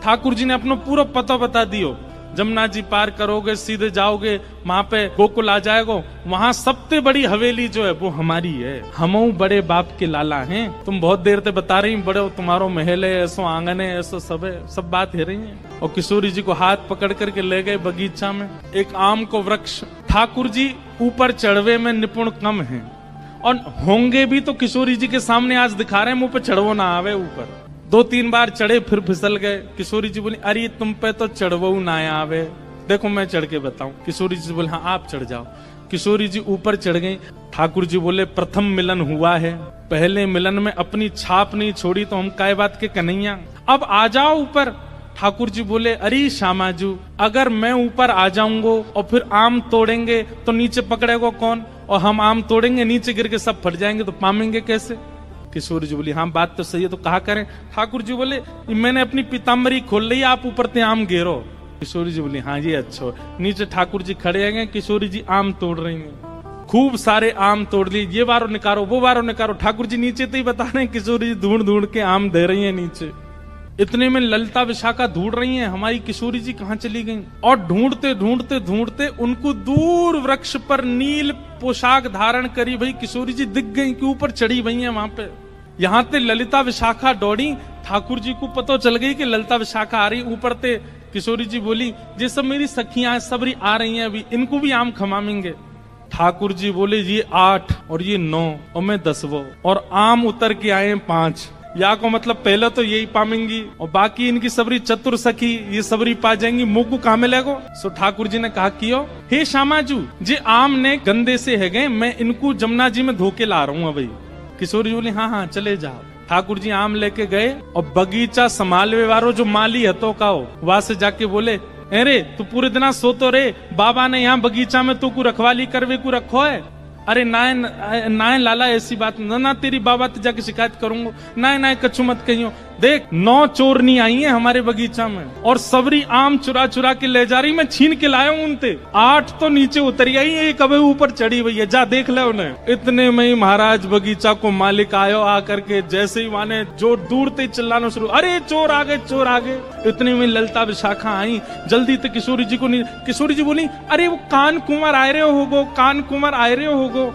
ठाकुर जी ने अपना पूरा पता बता दियो, जमुना जी पार करोगे सीधे जाओगे वहां पे गोकुल आ जाएगा, वहां सबसे बड़ी हवेली जो है वो हमारी है, हम बड़े बाप के लाला हैं। तुम बहुत देर से बता रही बड़े तुम्हारो महल है, ऐसो आंगन है, ऐसो सब है, सब बात है रही है। और किशोरी जी को हाथ पकड़ करके ले गए बगीचा में, एक आम को वृक्ष। ठाकुर जी ऊपर चढ़वे में निपुण कम है, और होंगे भी तो किशोरी जी के सामने आज दिखा रहे हैं मुंह पे चढ़वो ना आवे। ऊपर 2-3 बार चढ़े फिर फिसल गए। किशोरी जी बोली अरे तुम पे तो चढ़वो ना आवे, देखो मैं चढ़ के बताऊं। किशोरी जी बोले हाँ आप चढ़ जाओ। किशोरी जी ऊपर चढ़ गई। ठाकुर जी बोले प्रथम मिलन हुआ है, पहले मिलन में अपनी छाप नहीं छोड़ी तो हम काय बात के कन्हैया, अब आ जाओ ऊपर। ठाकुर जी बोले अरे श्यामाजू अगर मैं ऊपर आ जाऊंगा और फिर आम तोड़ेंगे तो नीचे पकड़ेगा कौन, और हम आम तोड़ेंगे नीचे गिर के सब फट जाएंगे तो पामेंगे कैसे? किशोरी जी बोली हाँ बात तो सही है, तो कहा करें? ठाकुर जी बोले मैंने अपनी पीताम्बरी खोल ली, आप ऊपर ते आम घेरो। किशोरी जी बोली हाँ ये अच्छा। नीचे ठाकुर जी खड़े हैं, किशोरी जी आम तोड़ रही हैं, खूब सारे आम तोड़ लिए, ये बारो निकारो वो बारो निकारो। ठाकुर जी नीचे तो ही बता रहे हैं, किशोरी जी ढूंढ ढूंढ के आम दे रही है नीचे। इतने में ललिता विशाखा ढूंढ रही हैं हमारी किशोरी जी कहाँ चली गई, और ढूंढते ढूंढते ढूंढते उनको दूर वृक्ष पर नील पोशाक धारण करी भाई किशोरी जी दिख गई कि ऊपर चढ़ी हुई है वहां पे। यहाँ ते ललिता विशाखा दौड़ी, ठाकुर जी को पता चल गई कि ललिता विशाखा आ रही ऊपर ते। किशोरी जी बोली ये सब मेरी सखियां सबरी आ रही हैं, अभी इनको भी आम खमामेंगे। ठाकुर जी बोले ये 8 और ये 9 और मैं 10वां, और आम उतर के आए 5। या को मतलब पहले तो यही पामेंगी और बाकी इनकी सबरी चतुर सखी ये सबरी पा जाएंगी, मुंह को कहा मिलेगो। सो ठाकुर जी ने कहा कियो हे श्यामाजू जे आम ने गंदे से है गए, मैं इनको जमुना जी में धोके ला रहा हूँ अभी। किशोरी बोली हाँ हाँ चले जाओ। ठाकुर जी आम लेके गए, और बगीचा संभालवे वालो जो माली हतो का वहां से जाके बोले अरे तू पूरे दिन सोतो रे, बाबा ने यहाँ बगीचा में तू को रखवाली करवे को रखो है, अरे नाय लाला ऐसी बात ना, तेरी बाबा ते जाके शिकायत करूंगा, नाय कछु मत कहियो। देख 9 चोरनी आई है हमारे बगीचा में और सबरी आम चुरा चुरा के ले जा रही, मैं छीन के लाया हूं उनते। 8 तो नीचे उतरी आई, एक अबे ऊपर चढ़ी हुई है, जा देख ले उन्हें। इतने में ही महाराज बगीचा को मालिक आयो, आकर के जैसे ही माने जो दूर ते चिल्लाना शुरू, अरे चोर आ गए, चोर आ गए। इतने में ललता विशाखा आई, जल्दी ते किशोरी जी को नहीं, किशोरी जी बोली अरे वो कान कुंवर आए रहे होगो, कान कुंवर आए रहे होगो।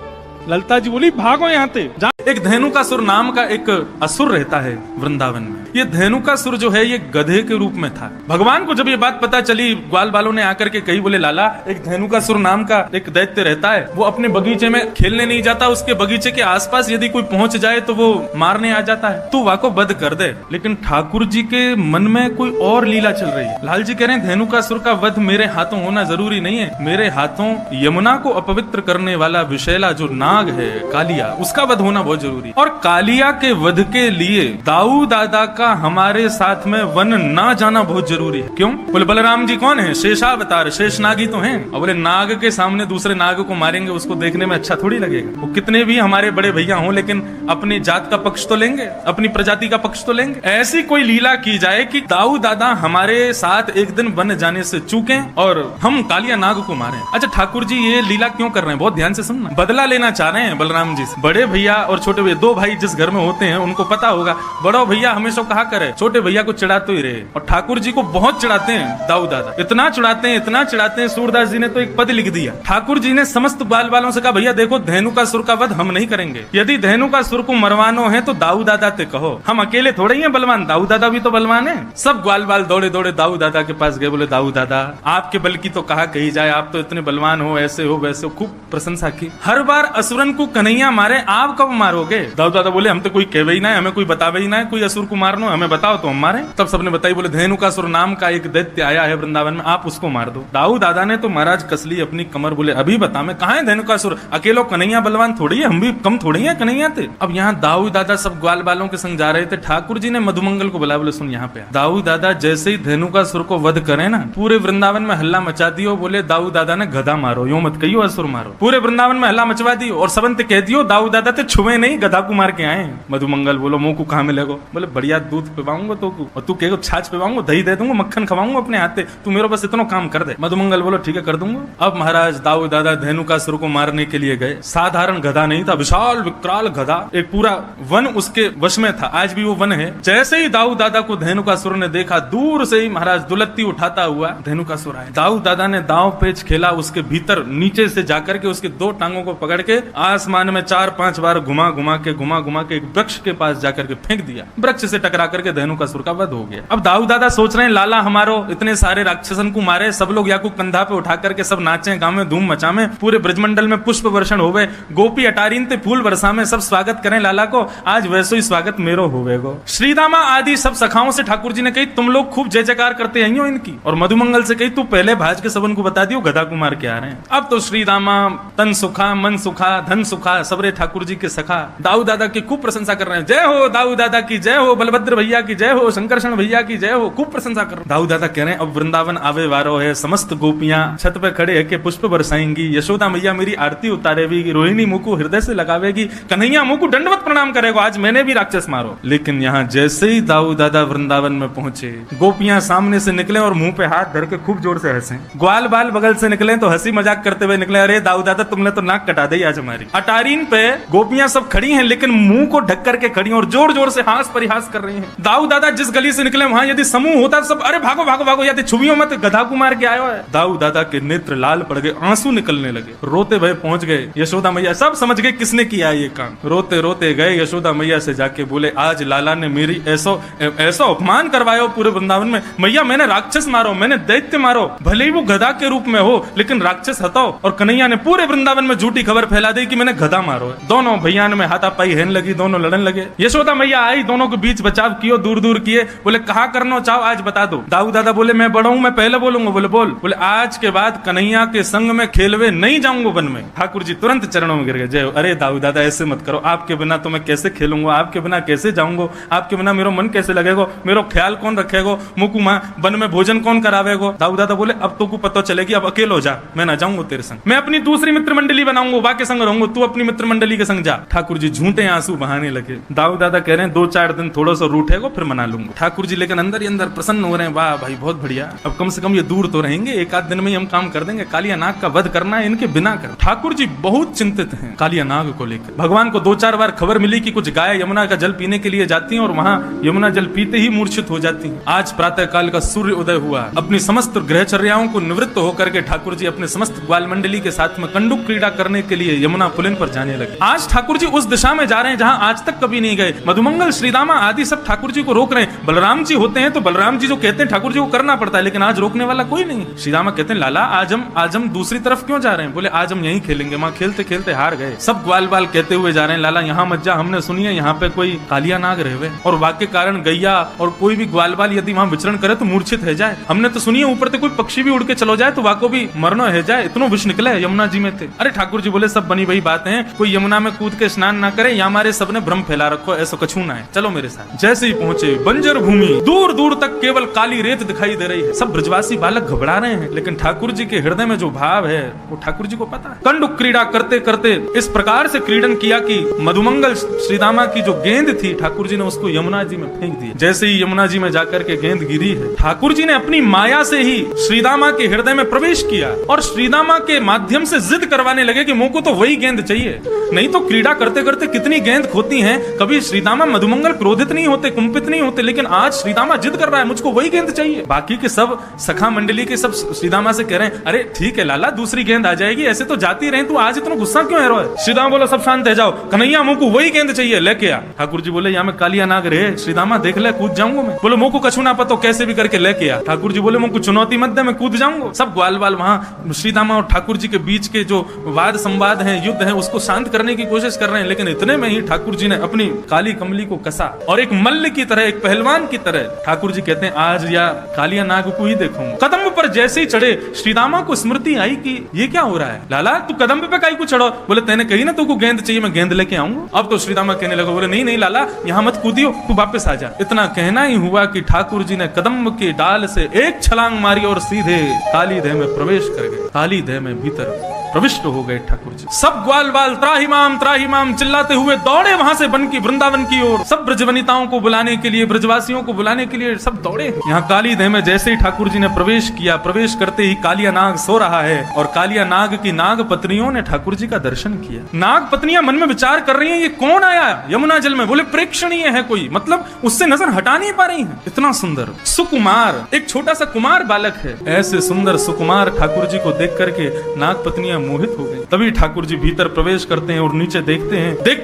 ललता जी बोली भागो यहाँ से। एक धेनुकासुर नाम का एक असुर रहता है वृंदावन में। ये धेनुकासुर जो है ये गधे के रूप में था। भगवान को जब ये बात पता चली, ग्वाल बालों ने आकर के कही, बोले लाला एक धेनुकासुर नाम का एक दैत्य रहता है, वो अपने बगीचे में खेलने नहीं जाता, उसके बगीचे के आसपास यदि कोई पहुंच जाए तो वो मारने आ जाता है, तू वाको बद कर दे। लेकिन ठाकुर जी के मन में कोई और लीला चल रही है। लाल जी कह रहे हैं धेनुकासुर का वध मेरे हाथों होना जरूरी नहीं है, मेरे हाथों यमुना को अपवित्र करने वाला विशैला जो नाग है कालिया, उसका वध होना बहुत जरूरी है। और कालिया के वध के लिए दाऊ दादा का हमारे साथ में वन ना जाना बहुत जरूरी है। क्यों? बोले बलराम जी कौन है? शेषावतार, शेष नागी तो हैं। और बोले नाग के सामने दूसरे नाग को मारेंगे, उसको देखने में अच्छा थोड़ी लगेगा। वो कितने भी हमारे बड़े भैया हों, लेकिन अपनी जात का पक्ष तो लेंगे, अपनी प्रजाति का पक्ष तो लेंगे। ऐसी कोई लीला की जाए कि दाऊ दादा हमारे साथ एक दिन वन जाने से चूकें और हम कालिया नाग को मारें। अच्छा ठाकुर जी ये लीला क्यों कर रहे हैं? बहुत ध्यान से सुनना। बदला लेना चाह रहे हैं बलराम जी से। बड़े भैया और छोटे भैया, 2 भाई जिस घर में होते हैं उनको पता होगा, बड़ो भैया हमेशा कहा करे छोटे भैया को चिढ़ाते ही रहे। और ठाकुर जी को बहुत चिढ़ाते हैं दाऊ दादा, इतना चिढ़ाते हैं, इतना चिढ़ाते हैं। सूरदास जी ने तो एक पद लिख दिया। ठाकुर जी ने समस्त ग्वाल बालों से कहा भैया देखो धेनुकासुर का वध हम नहीं करेंगे, यदि धेनुकासुर को मरवानो है तो दाऊ दादा ते कहो, हम अकेले थोड़े ही हैं बलवान, दाऊ दादा भी तो बलवान है। सब ग्वाल बाल दौड़े दौड़े दाऊ दादा के पास गए, बोले दाऊ दादा आपके बल की तो कहा कही जाए, आप तो इतने बलवान हो, ऐसे हो वैसे हो, खूब प्रशंसा की। हर बार असुरन को कन्हैया मारे, आप कब मारोगे? दाऊ दादा बोले हम तो कोई कहवे ही ना है, हमें कोई बतावे ही ना है, कोई असुर को मारनो, हमें बताओ तो हम मारे। तब सबने बताई, बोले धेनुकासुर नाम का एक दैत्य आया है वृंदावन में, आप उसको मार दो। दाऊ दादा ने तो महाराज कसली अपनी कमर, बोले अभी बता मैं कहाँ है धेनुकासुर, अकेलो कन्हैया बलवान थोड़ी है, हम भी कम थोड़ी है कन्हैया थे। अब यहाँ दाऊ दादा सब ग्वाल बालों के संग जा रहे थे। ठाकुर जी ने मधुमंगल को बुलाया, बोले सुन यहाँ पे। दाऊ दादा जैसे ही धेनुकासुर को वध करे ना, पूरे वृंदावन में हल्ला मचा दियो, बोले दाऊ दादा ने गधा मारो, यूं मत कहियो असुर मारो। पूरे वृंदावन में हल्ला मचवा दियो और सबंत कह दियो दाऊ दादा ते छुए नहीं, गधा को मार के आए। मधुमंगल बोलो मुंह को कहाँ मिलेगो? बोले बढ़िया दूध पिवाऊंगा तो और तू कहेगा छाछ पिवाऊंगा, दही दे दूंगा, मक्खन खवाऊंगा अपने हाथ से, तू मेरे बस इतना काम कर दे। मधुमंगल बोलो ठीक है कर दूंगा। अब महाराज दाऊ दादा धेनुकासुर को मारने के लिए गए। साधारण गधा नहीं था, विशाल विकराल गधा, एक पूरा वन उसके वश में था, आज भी वो वन है। जैसे ही दाऊ दादा को धेनुकासुर ने देखा, दूर से ही महाराज दुलत्ती उठाता हुआ धेनुकासुर आया। दाऊ दादा ने दांव पेच खेला, उसके भीतर नीचे से जाकर के उसके 2 टांगों को पकड़ के आसमान में 4-5 बार घुमा घुमा के एक वृक्ष के पास जाकर के फेंक दिया। वृक्ष से टकरा करके धेनुकासुर का वध हो गया। अब दाऊ दादा सोच रहे हैं लाला हमारो इतने सारे राक्षसन को मारे, सब लोग या को कंधा पे उठा करके सब नाचे, गाँव में धूम मचावे, पूरे ब्रजमंडल में पुष्प वर्षण होवे, गोपी अटारीन ते फूल बरसा में सब स्वागत करें लाला को, आज वैसे ही स्वागत मेरो होवेगो। श्रीदामा आदि सब सखाओं से ठाकुर जी ने कही तुम लोग खूब जय जयकार करते हैं इनकी, और मधुमंगल से कही तू पहले भाज के सबन को बता दियो गधा कुमार के आ रहे हैं। अब तो श्रीदामा तन सुखा मन सुखा धन सुखा सबरे ठाकुर जी के सखा दाऊ दादा की खूब प्रशंसा कर रहे हैं। जय हो दाऊ दादा की जय हो, बलभद्र भैया की जय हो, शंकरषण भैया की जय हो, खूब प्रशंसा कर रहे हैं। दाऊ दादा कह रहे हैं अब वृंदावन आवे वारो है, समस्त गोपियां छत पे खड़े है के पुष्प बरसाएंगी, यशोदा मैया मेरी आरती उतारेगी, रोहिणी मुंह को हृदय से लगावेगी, कन्हैया मुंह को दंडवत प्रणाम करेगा, आज मैंने भी राक्षस मारो। लेकिन यहाँ जैसे ही दाऊ दादा वृंदावन में पहुंचे, गोपियां सामने से निकले और मुंह पे हाथ धर के खूब जोर से हंसे। ग्वाल बाल बगल से निकले तो हंसी मजाक करते हुए निकले, अरे दाऊ दादा तुमने तो नाक कटा दी आज हमारी। अटारीन पे गोपियां सब खड़ी हैं लेकिन मुंह को ढक करके खड़ी और जोर जोर से हास परिहास कर रही हैं। दाऊ दादा जिस गली से निकले वहां यदि समूह होता सब अरे भागो भागो भागो, यदि छुबियों मत गधा को मार के आयो है। दाऊ दादा के नेत्र लाल पड़ गए, आंसू निकलने लगे, रोते भय पहुंच गए यशोदा मैया, सब समझ गए किसने किया ये काम। रोते रोते गए यशोदा मैया से जाके बोले आज लाला ने मेरी ऐसा अपमान करवाया पूरे वृंदावन में, मैया मैंने राक्षस मारो, मैंने दैत्य मारो, भले ही वो गधा के रूप में हो लेकिन राक्षस हटाओ। और कन्हैया ने पूरे वृंदावन में झूठी खबर फैला दी कि मैंने गधा मारो है। दोनों भैया मैदान में हाथापाई हेन लगी, दोनों लड़न लगे। यशोदा मैया आई, दोनों के बीच बचाव कियो, दूर दूर किए। बोले कहा करना चाहो आज बता दो। दाऊ दादा बोले मैं बड़ा हूं, मैं पहले बोलूंगा। बोले बोल। बोले आज के बाद कन्हैया के संग में खेलवे नहीं जाऊंगा वन में। ठाकुर जी तुरंत चरणों में गिर गए। जय। अरे दाऊ दादा ऐसे मत करो, आपके बिना तो मैं कैसे खेलूंगा, आपके बिना कैसे जाऊंगा, आपके बिना मेरा मन कैसे लगेगा, मेरा ख्याल कौन रखेगा, मुकु मां वन में भोजन कौन करावेगा। दाऊ दादा बोले अब तो को पता चलेगी, अब अकेलो जा, मैं ना जाऊंगा तेरे संग, मैं अपनी दूसरी मित्र मंडली बनाऊंगा, बा के संग रहूंगा, तू अपनी मित्र मंडली के संग जा। ठाकुर जी झूठे आंसू बहाने लगे। दाऊ दादा कह रहे हैं 2-4 दिन थोड़ा सा रूठेगा फिर मना लूंगा। ठाकुर जी लेकिन अंदर ही अंदर प्रसन्न हो रहे हैं, वाह भाई बहुत बढ़िया, अब कम से कम ये दूर तो रहेंगे, 1 आध दिन में ही हम काम कर देंगे, कालिया नाग का वध करना है इनके बिना कर। ठाकुर जी बहुत चिंतित हैं कालिया नाग को लेकर। भगवान को 2-4 बार खबर मिली कि कुछ गाय यमुना का जल पीने के लिए जाती हैं और वहां यमुना जल पीते ही मूर्छित हो जाती हैं। आज प्रातः काल का सूर्य उदय हुआ, अपनी समस्त ग्रहचर्याओं को निवृत्त होकर के ठाकुर जी अपने समस्त ग्वाल मंडली के साथ में कंडुक क्रीड़ा करने के लिए यमुना पुलिन पर जाने लगे। आज ठाकुर जी उस दिशा में जा रहे हैं जहां आज तक कभी नहीं गए। मधुमंगल, श्रीदामा आदि सब ठाकुर जी को रोक रहे हैं। बलराम जी होते हैं तो बलराम जी जो कहते हैं ठाकुर जी को करना पड़ता है, लेकिन आज रोकने वाला कोई नहीं। श्रीदामा कहते हैं लाला आज हम दूसरी तरफ क्यों जा रहे हैं। बोले आज हम यहीं खेलेंगे, मां खेलते खेलते हार गए। सब ग्वाल बाल कहते हुए जा रहे हैं लाला यहाँ मत जा, हमने सुनी है यहाँ पे कोई कालिया नाग रहे और वाक्य कारण गैया और कोई भी ग्वाल बाल यदि वहां विचरण करे तो मूर्छित है जाए। हमने तो सुनी है ऊपर से कोई पक्षी भी उड़ के चलो जाए तो वाको भी मरना है जाए, इतनो विष निकले यमुना जी में थे। अरे ठाकुर जी बोले सब बनी वही बात है, कोई यमुना में कूद के स्नान ना करे, यहाँ हमारे सबने भ्रम फैला रखो, ऐसा कछू ना है, चलो मेरे साथ। जैसे ही पहुंचे बंजर भूमि, दूर दूर तक केवल काली रेत दिखाई दे रही है। सब ब्रजवासी बालक घबरा रहे हैं, लेकिन ठाकुर जी के हृदय में जो भाव है वो ठाकुर जी को पता है। कंडुक क्रीड़ा करते करते इस प्रकार से क्रीडन किया कि मधुमंगल श्रीदामा की जो गेंद थी ठाकुर जी ने उसको यमुना जी में फेंक दी। जैसे ही यमुना जी में जाकर के गेंद गिरी है, ठाकुर जी ने अपनी माया से ही श्रीदामा के हृदय में प्रवेश किया और श्रीदामा के माध्यम से जिद करवाने लगे कि मुझको तो वही गेंद चाहिए। नहीं तो क्रीड़ा करते करते कितनी गेंद खोती हैं, कभी श्रीदामा मधुमंगल क्रोधित नहीं होते, कुंपित नहीं होते, लेकिन आज श्रीदामा जिद कर रहा है मुझको वही गेंद चाहिए। बाकी के सब सखा मंडली के सब श्रीदामा से कह रहे हैं अरे ठीक है लाला दूसरी गेंद आ जाएगी, ऐसे तो जाती रहे, तू आज इतना गुस्सा क्यों है रो है। श्रीदामा बोला सब शांत है, जाओ कन्हैया मुझको वही गेंद चाहिए लेके आ। ठाकुर जी बोले यहाँ में कालिया नाग रहे, श्रीदामा देख ले कूद जाऊंगा मैं। बोले मुझको कछु ना पता कैसे भी करके लेके आ। ठाकुर जी बोले मुझको चुनौती मत दे, मैं कूद जाऊंगा। सब ग्वाल बाल वहां श्रीदामा और ठाकुर जी के बीच के जो वाद संवाद है, युद्ध है, उसको शांत करने की कोशिश कर रहे हैं, लेकिन इतने में ही ठाकुर जी ने अपनी काली कमली को कसा और एक मल्ल की तरह, एक पहलवान की तरह ठाकुर जी कहते हैं आज या कालिया नाग को ही देखूंगा। कदम पर जैसे ही चढ़े श्रीदामा को स्मृति आई कि ये क्या हो रहा है, लाला तू कदम पे काई को चढ़ो। बोले तेने कही ना तुमको गेंद चाहिए, मैं गेंद लेके आऊंगा। अब तो श्रीदामा कहने लगा, बोले नहीं नहीं लाला यहाँ मत कूदियो, तू वापस आ जा। इतना कहना ही हुआ कि ठाकुर जी ने कदम के डाल से एक छलांग मारी और सीधे काली देह में प्रवेश कर गए। काली देह में भीतर प्रविष्ट हो गए ठाकुर जी। सब ग्वाल बाल त्राहिमाम चिल्लाते हुए दौड़े वहां से बन की वृंदावन की ओर। सब ब्रजवनिताओं को बुलाने के लिए, ब्रजवासियों को बुलाने के लिए सब दौड़े। यहाँ काली देह में जैसे ही ठाकुर जी ने प्रवेश किया, प्रवेश करते ही कालिया नाग सो रहा है और कालिया नाग की नाग पत्नियों ने ठाकुर जी का दर्शन किया। नाग पत्नियां मन में विचार कर रही हैं ये कौन आया यमुना जल में। बोले प्रेक्षणीय है कोई, मतलब उससे नजर हटा नहीं पा रही है। इतना सुंदर सुकुमार, एक छोटा सा कुमार बालक है। ऐसे सुंदर सुकुमार ठाकुर जी को देख करके नाग पत्नियां मोहित हो गई। तभी ठाकुर जी भीतर प्रवेश करते हैं और नीचे देखते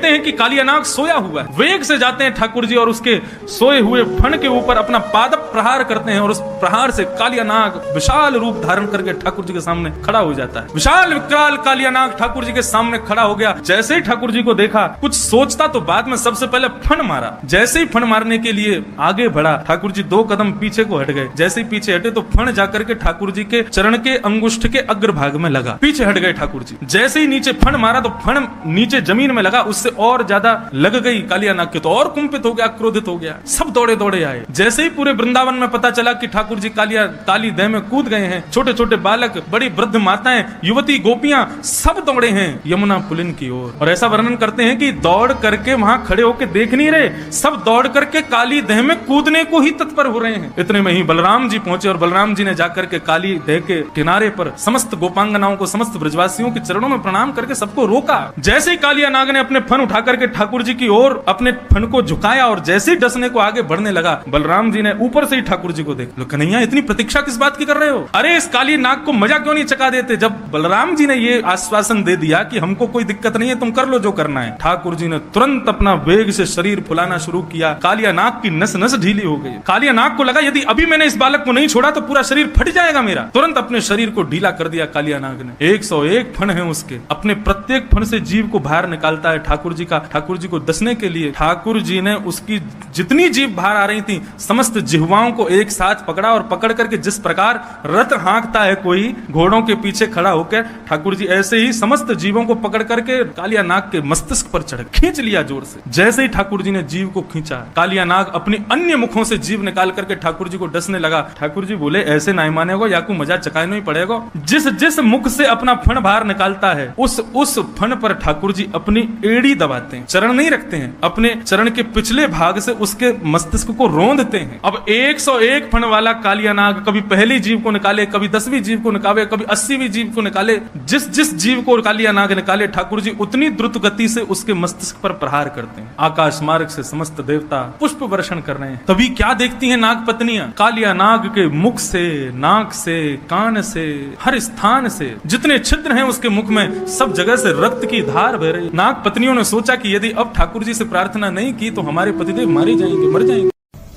हैं कि कालिया नाग सोया हुआ है। वेग से जाते हैं ठाकुर जी और उसके सोए हुए फण के ऊपर अपना पादप प्रहार करते हैं और उस प्रहार से कालिया नाग विशाल रूप धारण करके ठाकुर जी के सामने खड़ा हो जाता है। विशाल विकराल कालिया नाग ठाकुर जी के सामने खड़ा हो गया। जैसे ही ठाकुर जी को देखा, कुछ सोचता तो बाद में सबसे पहले फण मारा। जैसे ही फण मारने के लिए आगे बढ़ा, ठाकुर जी 2 कदम पीछे को हट गए। जैसे ही पीछे हटे तो फण जाकर के ठाकुर जी के चरण के अंगुष्ठ के अग्रभाग में लगा। पीछे हट गए ठाकुर जी। जैसे ही नीचे फण मारा तो फण नीचे जमीन में लगा, उससे और ज्यादा लग गई कालिया नाग के, तो और कुंपित हो गया, क्रोधित हो गया। सब दौड़े दौड़े आए। जैसे ही पूरे वृंदावन में पता चला कि ठाकुर जी काली देह में कूद गए हैं, छोटे छोटे बालक, बड़ी वृद्ध माताएं, युवती, गोपियां सब दौड़े हैं यमुना पुलिन की ओर। और ऐसा वर्णन करते हैं कि दौड़ करके वहां खड़े होकर देख नहीं रहे, सब दौड़ करके काली देह में कूदने को ही तत्पर हो रहे हैं। इतने में ही बलराम जी पहुंचे और बलराम जी ने जाकर के काली देह के किनारे पर समस्त गोपांगनाओं को, समस्त ब्रजवासियों के चरणों में प्रणाम करके सबको रोका। जैसे ही कालिया नाग ने अपने फन उठा करके ठाकुर जी की ओर अपने फन को झुकाया और जैसे ही डसने को आगे बढ़ने लगा, बलराम जी ने ऊपर से ही ठाकुर जी को देख लो, कन्हैया इतनी प्रतीक्षा किस बात की कर रहे हो? अरे इस काली नाग को मजा क्यों नहीं चका देते? जब बलराम जी ने ये आश्वासन दे दिया कि हमको कोई दिक्कत नहीं है, तुम कर लो जो करना है, ठाकुर जी ने तुरंत अपना वेग से शरीर फुलाना शुरू किया। कालिया नाग की नस नस ढीली हो गई। कालिया नाग को लगा यदि अभी मैंने इस बालक को नहीं छोड़ा तो पूरा शरीर फट जाएगा मेरा। तुरंत अपने शरीर को ढीला कर दिया कालिया नाग ने। 100 101 फण हैं उसके, अपने प्रत्येक फण से जीव को बाहर निकालता है ठाकुर जी का। ठाकुर जी को दसने के लिए ठाकुर जी ने उसकी जितनी जीव बाहर आ रही थी समस्त जिह्वाओं को एक साथ पकड़ा, और पकड़ करके जिस प्रकार रथ हाँकता है कोई घोड़ों के पीछे खड़ा होकर, ठाकुर जी ऐसे ही समस्त जीवों को पकड़ करके कालिया नाग के मस्तिष्क पर चढ़ खींच लिया जोर से। जैसे ही ठाकुर जी ने जीव को खींचा, कालिया नाग अपनी अन्य मुखों से जीव निकाल करके ठाकुर जी को डसने लगा। ठाकुर जी बोले ऐसे नहीं मानेगो, या को मजा चकाने ही पड़ेगा। जिस जिस मुख से अपना फण बाहर निकालता है उस फण पर ठाकुर जी अपनी एड़ी दबाते हैं, चरण नहीं रखते हैं, अपने चरण के पिछले भाग से उसके मस्तिष्क को रोंदते हैं। अब 101 फण वाला कालिया नाग कभी पहली जीव को निकाले, कभी 10वीं जीव को निकाले, कभी 80वीं जीव को निकाले। जिस जिस जीव को कालिया नाग निकाले ठाकुर जी उतनी द्रुत गति से उसके मस्तिष्क पर प्रहार करते हैं। आकाश मार्ग से समस्त देवता पुष्प वर्षण कर रहे हैं। तभी क्या देखती हैं नाग पत्नियां? कालिया नाग के मुख से, नाक से, कान से, हर स्थान से जितने छिद्र हैं उसके मुख में सब जगह से रक्त की धार बह रही। नाग पत्नियों ने सोचा कि यदि अब ठाकुर जी से प्रार्थना नहीं की तो हमारे पतिदेव मारे जाएंगे, मर जाएंगे।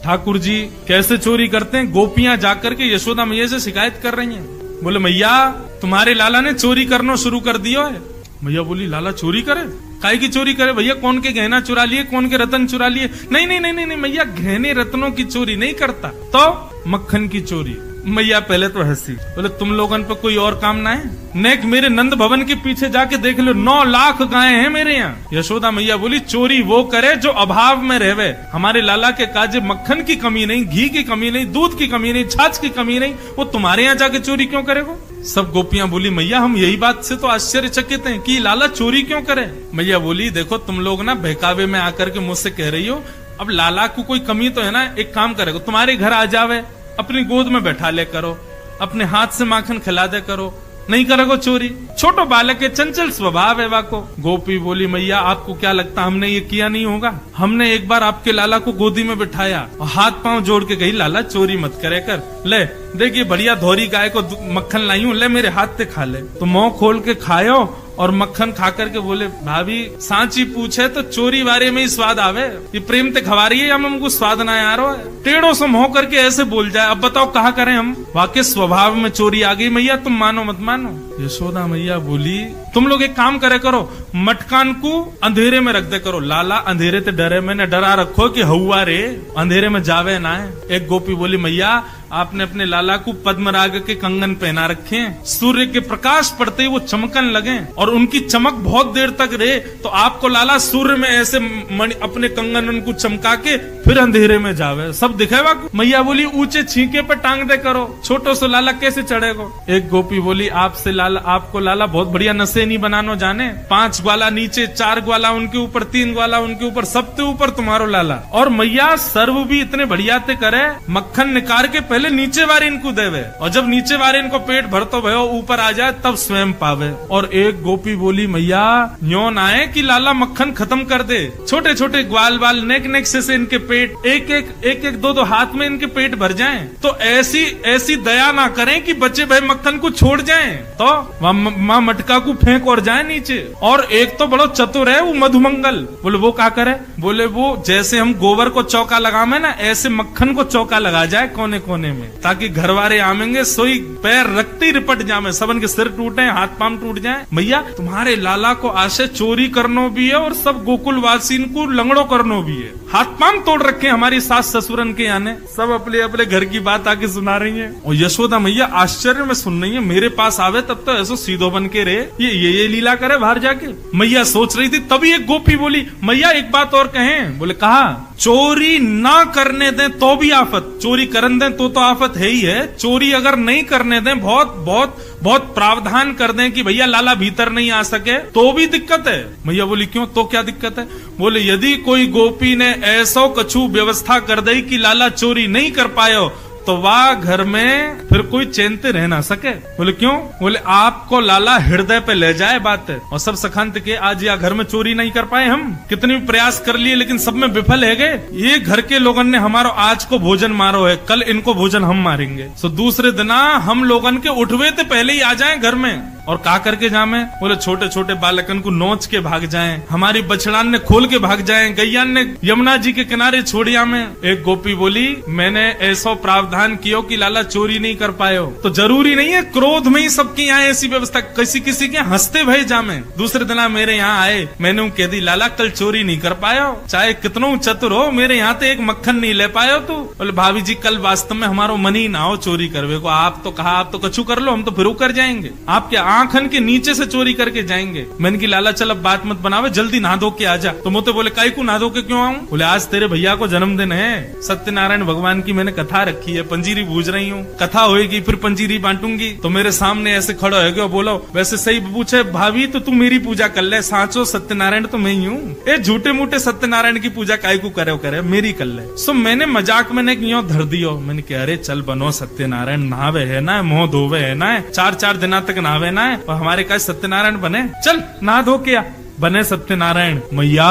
ठाकुर जी कैसे चोरी करते हैं? गोपियां जाकर के यशोदा मैया से शिकायत कर रही हैं। बोले मैया तुम्हारे लाला ने चोरी करना शुरू कर दिया है। मैया बोली लाला चोरी करे? काहे की चोरी करे भैया? कौन के गहना चुरा लिए, कौन के रतन चुरा लिए? नहीं नहीं नहीं नहीं मैया, गहने रत्नों की चोरी नहीं करता, तो मक्खन की चोरी। मैया पहले तो हंसी, बोले तुम लोगन पे कोई और काम ना है? नेक मेरे नंद भवन के पीछे जाके देख लो, 9 लाख गायें हैं मेरे यहाँ। यशोदा मैया बोली चोरी वो करे जो अभाव में रहवे। हमारे लाला के काजे मक्खन की कमी नहीं, घी की कमी नहीं, दूध की कमी नहीं, छाछ की कमी नहीं, वो तुम्हारे यहाँ जाके चोरी क्यों करेगा? सब गोपियां बोली मैया हम यही बात से तो आश्चर्यचकित हैं कि लाला चोरी क्यों करे। मैया बोली देखो तुम लोग ना बहकावे में आकर के मुझसे कह रही हो, अब लाला को कोई कमी तो है ना, एक काम करेगा तुम्हारे घर आ जावे, अपनी गोद में बैठा ले करो, अपने हाथ से माखन खिला दे करो, नहीं करोगे चोरी। छोटो बालक के चंचल स्वभाव है वाको। गोपी बोली मैया आपको क्या लगता हमने ये किया नहीं होगा? हमने एक बार आपके लाला को गोदी में बिठाया और हाथ पांव जोड़ के गई लाला चोरी मत करे कर, ले देखिए बढ़िया धोरी गाय को मक्खन लाई हूँ, ले मेरे हाथ से खा ले। तो मुंह खोल के खायो और मक्खन खा करके बोले भाभी सांची पूछे तो चोरी वारे में ही स्वाद आवे, ये प्रेम ते खवा रही है या हमको स्वाद ना आ रहा है? टेढ़ों से मुंह करके ऐसे बोल जाए, अब बताओ कहा करें हम? वाकई स्वभाव में चोरी आ गई मैया, तुम मानो मत मानो। यशोदा मैया बोली तुम लोग एक काम करे करो, मटकान को अंधेरे में रख दे करो, लाला अंधेरे ते डरे, मैंने डरा रखो कि हवा रे अंधेरे में जावे ना है। एक गोपी बोली मैया आपने अपने लाला को पद्मराग के कंगन पहना रखे हैं, सूर्य के प्रकाश पड़ते ही वो चमकन लगे और उनकी चमक बहुत देर तक रहे, तो आपको लाला सूर्य में ऐसे अपने कंगन उनको चमका के फिर अंधेरे में जावे, सब दिखेगा। मैया बोली ऊंचे छींके पे टांग दे करो, छोटो से लाला कैसे चढ़ेगा? एक गोपी बोली आपसे लाला, आपको लाला बहुत बढ़िया नशे नहीं बनानो जाने, 5 ग्वाला नीचे, 4 ग्वाला उनके ऊपर, 3 ग्वाला उनके ऊपर, सबके ऊपर तुम्हारो लाला। और मैया सर्व भी इतने बढ़िया ते करे, मक्खन निकाल के पहले नीचे वारे इनको देवे, और जब नीचे वारे इनको पेट भरतो भयो ऊपर आ जाए तब स्वयं पावे। और एक गोपी बोली मैया न्यो ना आए कि लाला मक्खन खत्म कर दे, छोटे छोटे ग्वाल बाल नेक नेक से इनके पेट एक 2 हाथ में इनके पेट भर जाएं, तो ऐसी दया ना करें कि बच्चे भाई मक्खन को छोड़ जाएं, तो माँ मटका को फेंक और जाए नीचे। और एक तो बड़ो चतुर है वो मधुमंगल, बोले वो क्या करे? बोले वो जैसे हम गोबर को चौका लगावे ना, ऐसे मक्खन को चौका लगा जाए कोने कोने में, ताकि घर वाले आमेंगे सोई पैर रखते ही रिपट जामे, सबन के सिर टूटे, हाथ पांव टूट जाए। भैया तुम्हारे लाला को आशे चोरी करनो भी है और सब गोकुल वासी को लंगड़ो करनो भी है, हाथ पांव तोड़ रखे हमारी सास ससुरन के आने, सब अपने अपने घर की बात आके सुना रही है। और यशोदा मैया आश्चर्य में सुन रही है, मेरे पास आवे तब तो ऐसा सीधो बन के रहे, ये लीला करे बाहर जाके। मैया सोच रही थी, तभी एक गोपी बोली मैया एक बात और कहें। बोले कहा? चोरी ना करने दें तो भी आफत, चोरी करन दें तो आफत है ही है, चोरी अगर नहीं करने दें, बहुत बहुत बहुत प्रावधान कर दें कि भैया लाला भीतर नहीं आ सके तो भी दिक्कत है। मैया बोली क्यों, तो क्या दिक्कत है? बोले यदि कोई गोपी ने ऐसो कछु व्यवस्था कर दी कि लाला चोरी नहीं कर पायो तो वह घर में फिर कोई चैनते रह ना सके। बोले क्यों? बोले आपको लाला हृदय पे ले जाए बात है, और सब सखंत के आज या घर में चोरी नहीं कर पाए, हम कितने भी प्रयास कर लिए लेकिन सब में विफल है गए। ये घर के लोगन ने हमारो आज को भोजन मारो है, कल इनको भोजन हम मारेंगे, तो दूसरे दिन हम लोगन के उठवे तो पहले ही आ जाए घर में। और का करके जामे? बोले छोटे छोटे बालकन को नोच के भाग जाएं, हमारी बछड़ान ने खोल के भाग जाएं, गैयान ने यमुना जी के किनारे छोड़िया में। एक गोपी बोली मैंने ऐसा प्रावधान किया कि लाला चोरी नहीं कर पायो। तो जरूरी नहीं है क्रोध में ही सबकी यहाँ ऐसी व्यवस्था, किसी किसी के हंसते भय जामे। दूसरे दिन मेरे यहाँ आए, मैंने कह दी लाला कल चोरी नहीं कर पायो, चाहे कितनों चतुर हो मेरे यहाँ तो एक मक्खन नहीं ले पायो तू। बोले भाभी जी कल वास्तव में हमारो मन ही ना हो चोरी करवे को, आप तो कहा आप तो कछु कर लो, हम तो फिर कर जाएंगे, आपके आंखन के नीचे से चोरी करके जाएंगे। मैंने की लाला चल अब बात मत बनावे, जल्दी नहा धो के आजा। तो मोते बोले काई को नहा धो के क्यों आऊं? बोले आज तेरे भैया को जन्मदिन है, सत्यनारायण भगवान की मैंने कथा रखी है, पंजीरी बूझ रही हूँ, कथा होएगी फिर पंजीरी बांटूंगी। तो मेरे सामने ऐसे खड़ो है क्यों? बोलो वैसे सही पूछे भाभी तो तू मेरी पूजा कर ले, सांचो सत्यनारायण तो मैं ही हूँ, ये झूठे मूठे सत्यनारायण की पूजा काय को करे मेरी कर ले। सो मैंने मजाक में यूं धर दियो, मैंने कहा अरे चल बनो सत्यनारायण, नहावे है ना, मुंह धोवे है ना, 4-4 दिन तक नहावे ना, और हमारे का सत्यनारायण बने, चल नहा धो के आ। बने सत्यनारायण। मैया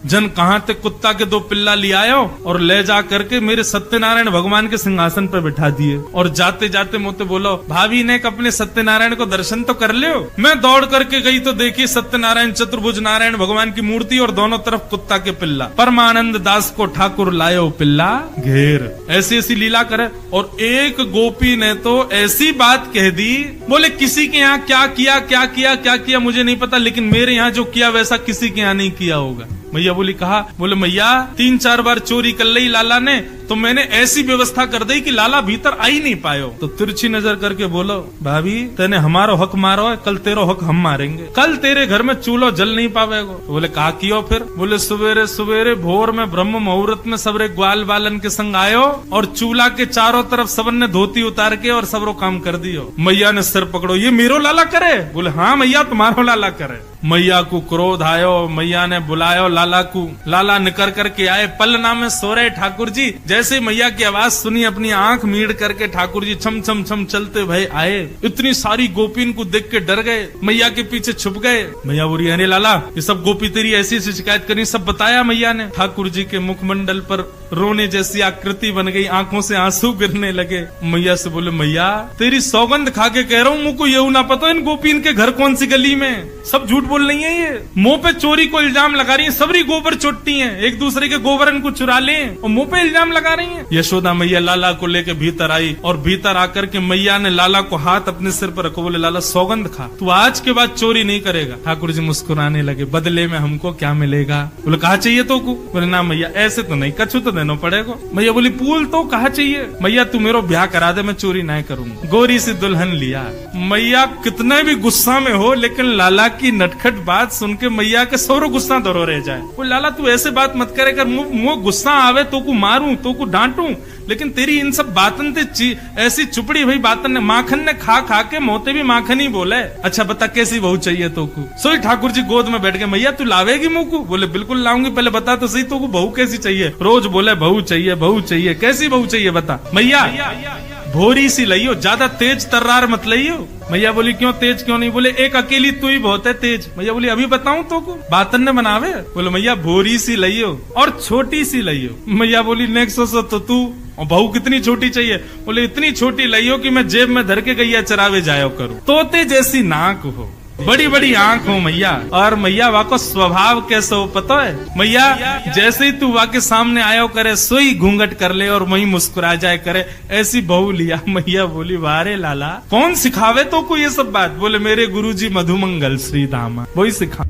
जन कहाँ ते कुत्ता के 2 पिल्ला ले आयो और ले जा करके मेरे सत्यनारायण भगवान के सिंहासन पर बिठा दिए, और जाते जाते मुझे बोलो भाभी ने अपने सत्यनारायण को दर्शन तो कर लियो। मैं दौड़ करके गई तो देखी सत्यनारायण चतुर्भुज नारायण भगवान की मूर्ति और दोनों तरफ कुत्ता के पिल्ला। परमानंद दास को ठाकुर लायो पिल्ला घेर, ऐसी ऐसी लीला करे। और एक गोपी ने तो ऐसी बात कह दी, बोले किसी के यहाँ क्या किया मुझे नहीं पता, लेकिन मेरे यहाँ जो किया वैसा किसी के यहाँ नहीं किया होगा। मैया बोली कहा? बोले मैया 3-4 बार चोरी कर ली लाला ने, तो मैंने ऐसी व्यवस्था कर दी कि लाला भीतर आ ही नहीं पायो। तो तिरछी नजर करके बोलो भाभी तेने हमारो हक मारो है, कल तेरो हक हम मारेंगे, कल तेरे घर में चूल्हा जल नहीं पावेगो। बोले कहा कियो फिर? बोले सवेरे सवेरे भोर में ब्रह्म मुहूर्त में सबरे ग्वाल बालन के संग आयो और चूल्हा के चारों तरफ सबन ने धोती उतार के और सबरो काम कर दियो। मैया ने सिर पकड़ो, ये मेरो लाला करे? बोले हाँ मैया तुम्हारो लाला करे। मैया को क्रोध आयो, मैया ने बुलायो लाला को, लाला निकर करके आए, पलना में सो रहे ठाकुर जी। जैसे मैया की आवाज सुनी अपनी आंख मीड़ करके ठाकुर जी छम छम छम चलते भय आए। इतनी सारी गोपीन को देख के डर गए, मैया के पीछे छुप गए। मैया बोली अरे लाला ये सब गोपी तेरी ऐसी ऐसी शिकायत करनी, सब बताया मैया ने। ठाकुर जी के मुखमंडल पर रोने जैसी आकृति बन गई, आंखों से आंसू गिरने लगे। मैया से बोले मैया तेरी सौगंध खा के कह रहा हूँ, मुझको ये ना पता इन गोपीन के घर कौन सी गली में, सब झूठ बोल रही है, ये मुंह पे चोरी को इल्जाम लगा रही है, सबरी गोबर चोटती हैं, एक दूसरे के गोबरन को चुरा ले और मुंह पे इल्जाम लगा रही हैं। यशोदा मैया लाला को लेके भीतर आई और भीतर आकर के मैया ने लाला को हाथ अपने सिर पर रखो, बोले लाला सौगंध खा, तू आज के बाद चोरी नहीं करेगा। ठाकुर जी मुस्कुराने लगे, बदले में हमको क्या मिलेगा? बोले कहा चाहिए तो को? बोले ना मैया ऐसे तो नहीं, कछु तो देना पड़ेगा। मैया बोली पूल तो कहा चाहिए? मैया तू मेरो ब्याह करा दे, मैं चोरी नहीं करूंगा। गोरी सी दुल्हन लिया। मैया कितने भी गुस्सा में हो लेकिन लाला की नटखट बात सुन के मैया के सौरो गुस्सा दौरो रह जाए। वो लाला तू ऐसे बात मत करे कर, मुझे गुस्सा आवे तो को मारूं तो को डांटूं, लेकिन तेरी इन सब बातन ते ऐसी चुपड़ी भाई बातन ने माखन ने खा खा के मोते भी माखन ही बोले। अच्छा बता कैसी बहू चाहिए तो को? सोई ठाकुर जी गोद में बैठ गए, मैया तू लावेगी मुँह को? बोले बिल्कुल लाऊंगी, पहले बता तो सही तो को बहू कैसी चाहिए? रोज बोले बहू चाहिए बहू चाहिए, कैसी बहू चाहिए बता? मैया भोरी सी लइयो, ज्यादा तेज तर्रार मत लइयो। मैया बोली क्यों तेज क्यों नहीं? बोले एक अकेली तू ही बहुत है तेज। मैया बोली अभी बताऊं तो को? बातन ने बनावे? बोले मैया भोरी सी लइयो और छोटी सी लइयो। मैया बोली नेक्स्ट तो तू और बहू कितनी छोटी चाहिए? बोले इतनी छोटी लइयो कि मैं जेब में धर के गैया चरावे जायो करूं, तोते जैसी नाक हो, बड़ी बड़ी आंख हो मैया। और मैया वा को स्वभाव कैसे हो पता है? मैया जैसे ही तू वा के सामने आयो करे सोई घूंघट कर ले और वही मुस्कुरा जाए करे, ऐसी बहू लिया। मैया बोली वारे लाला कौन सिखावे तो को ये सब बात? बोले मेरे गुरुजी मधुमंगल श्री दामा वही सिखा।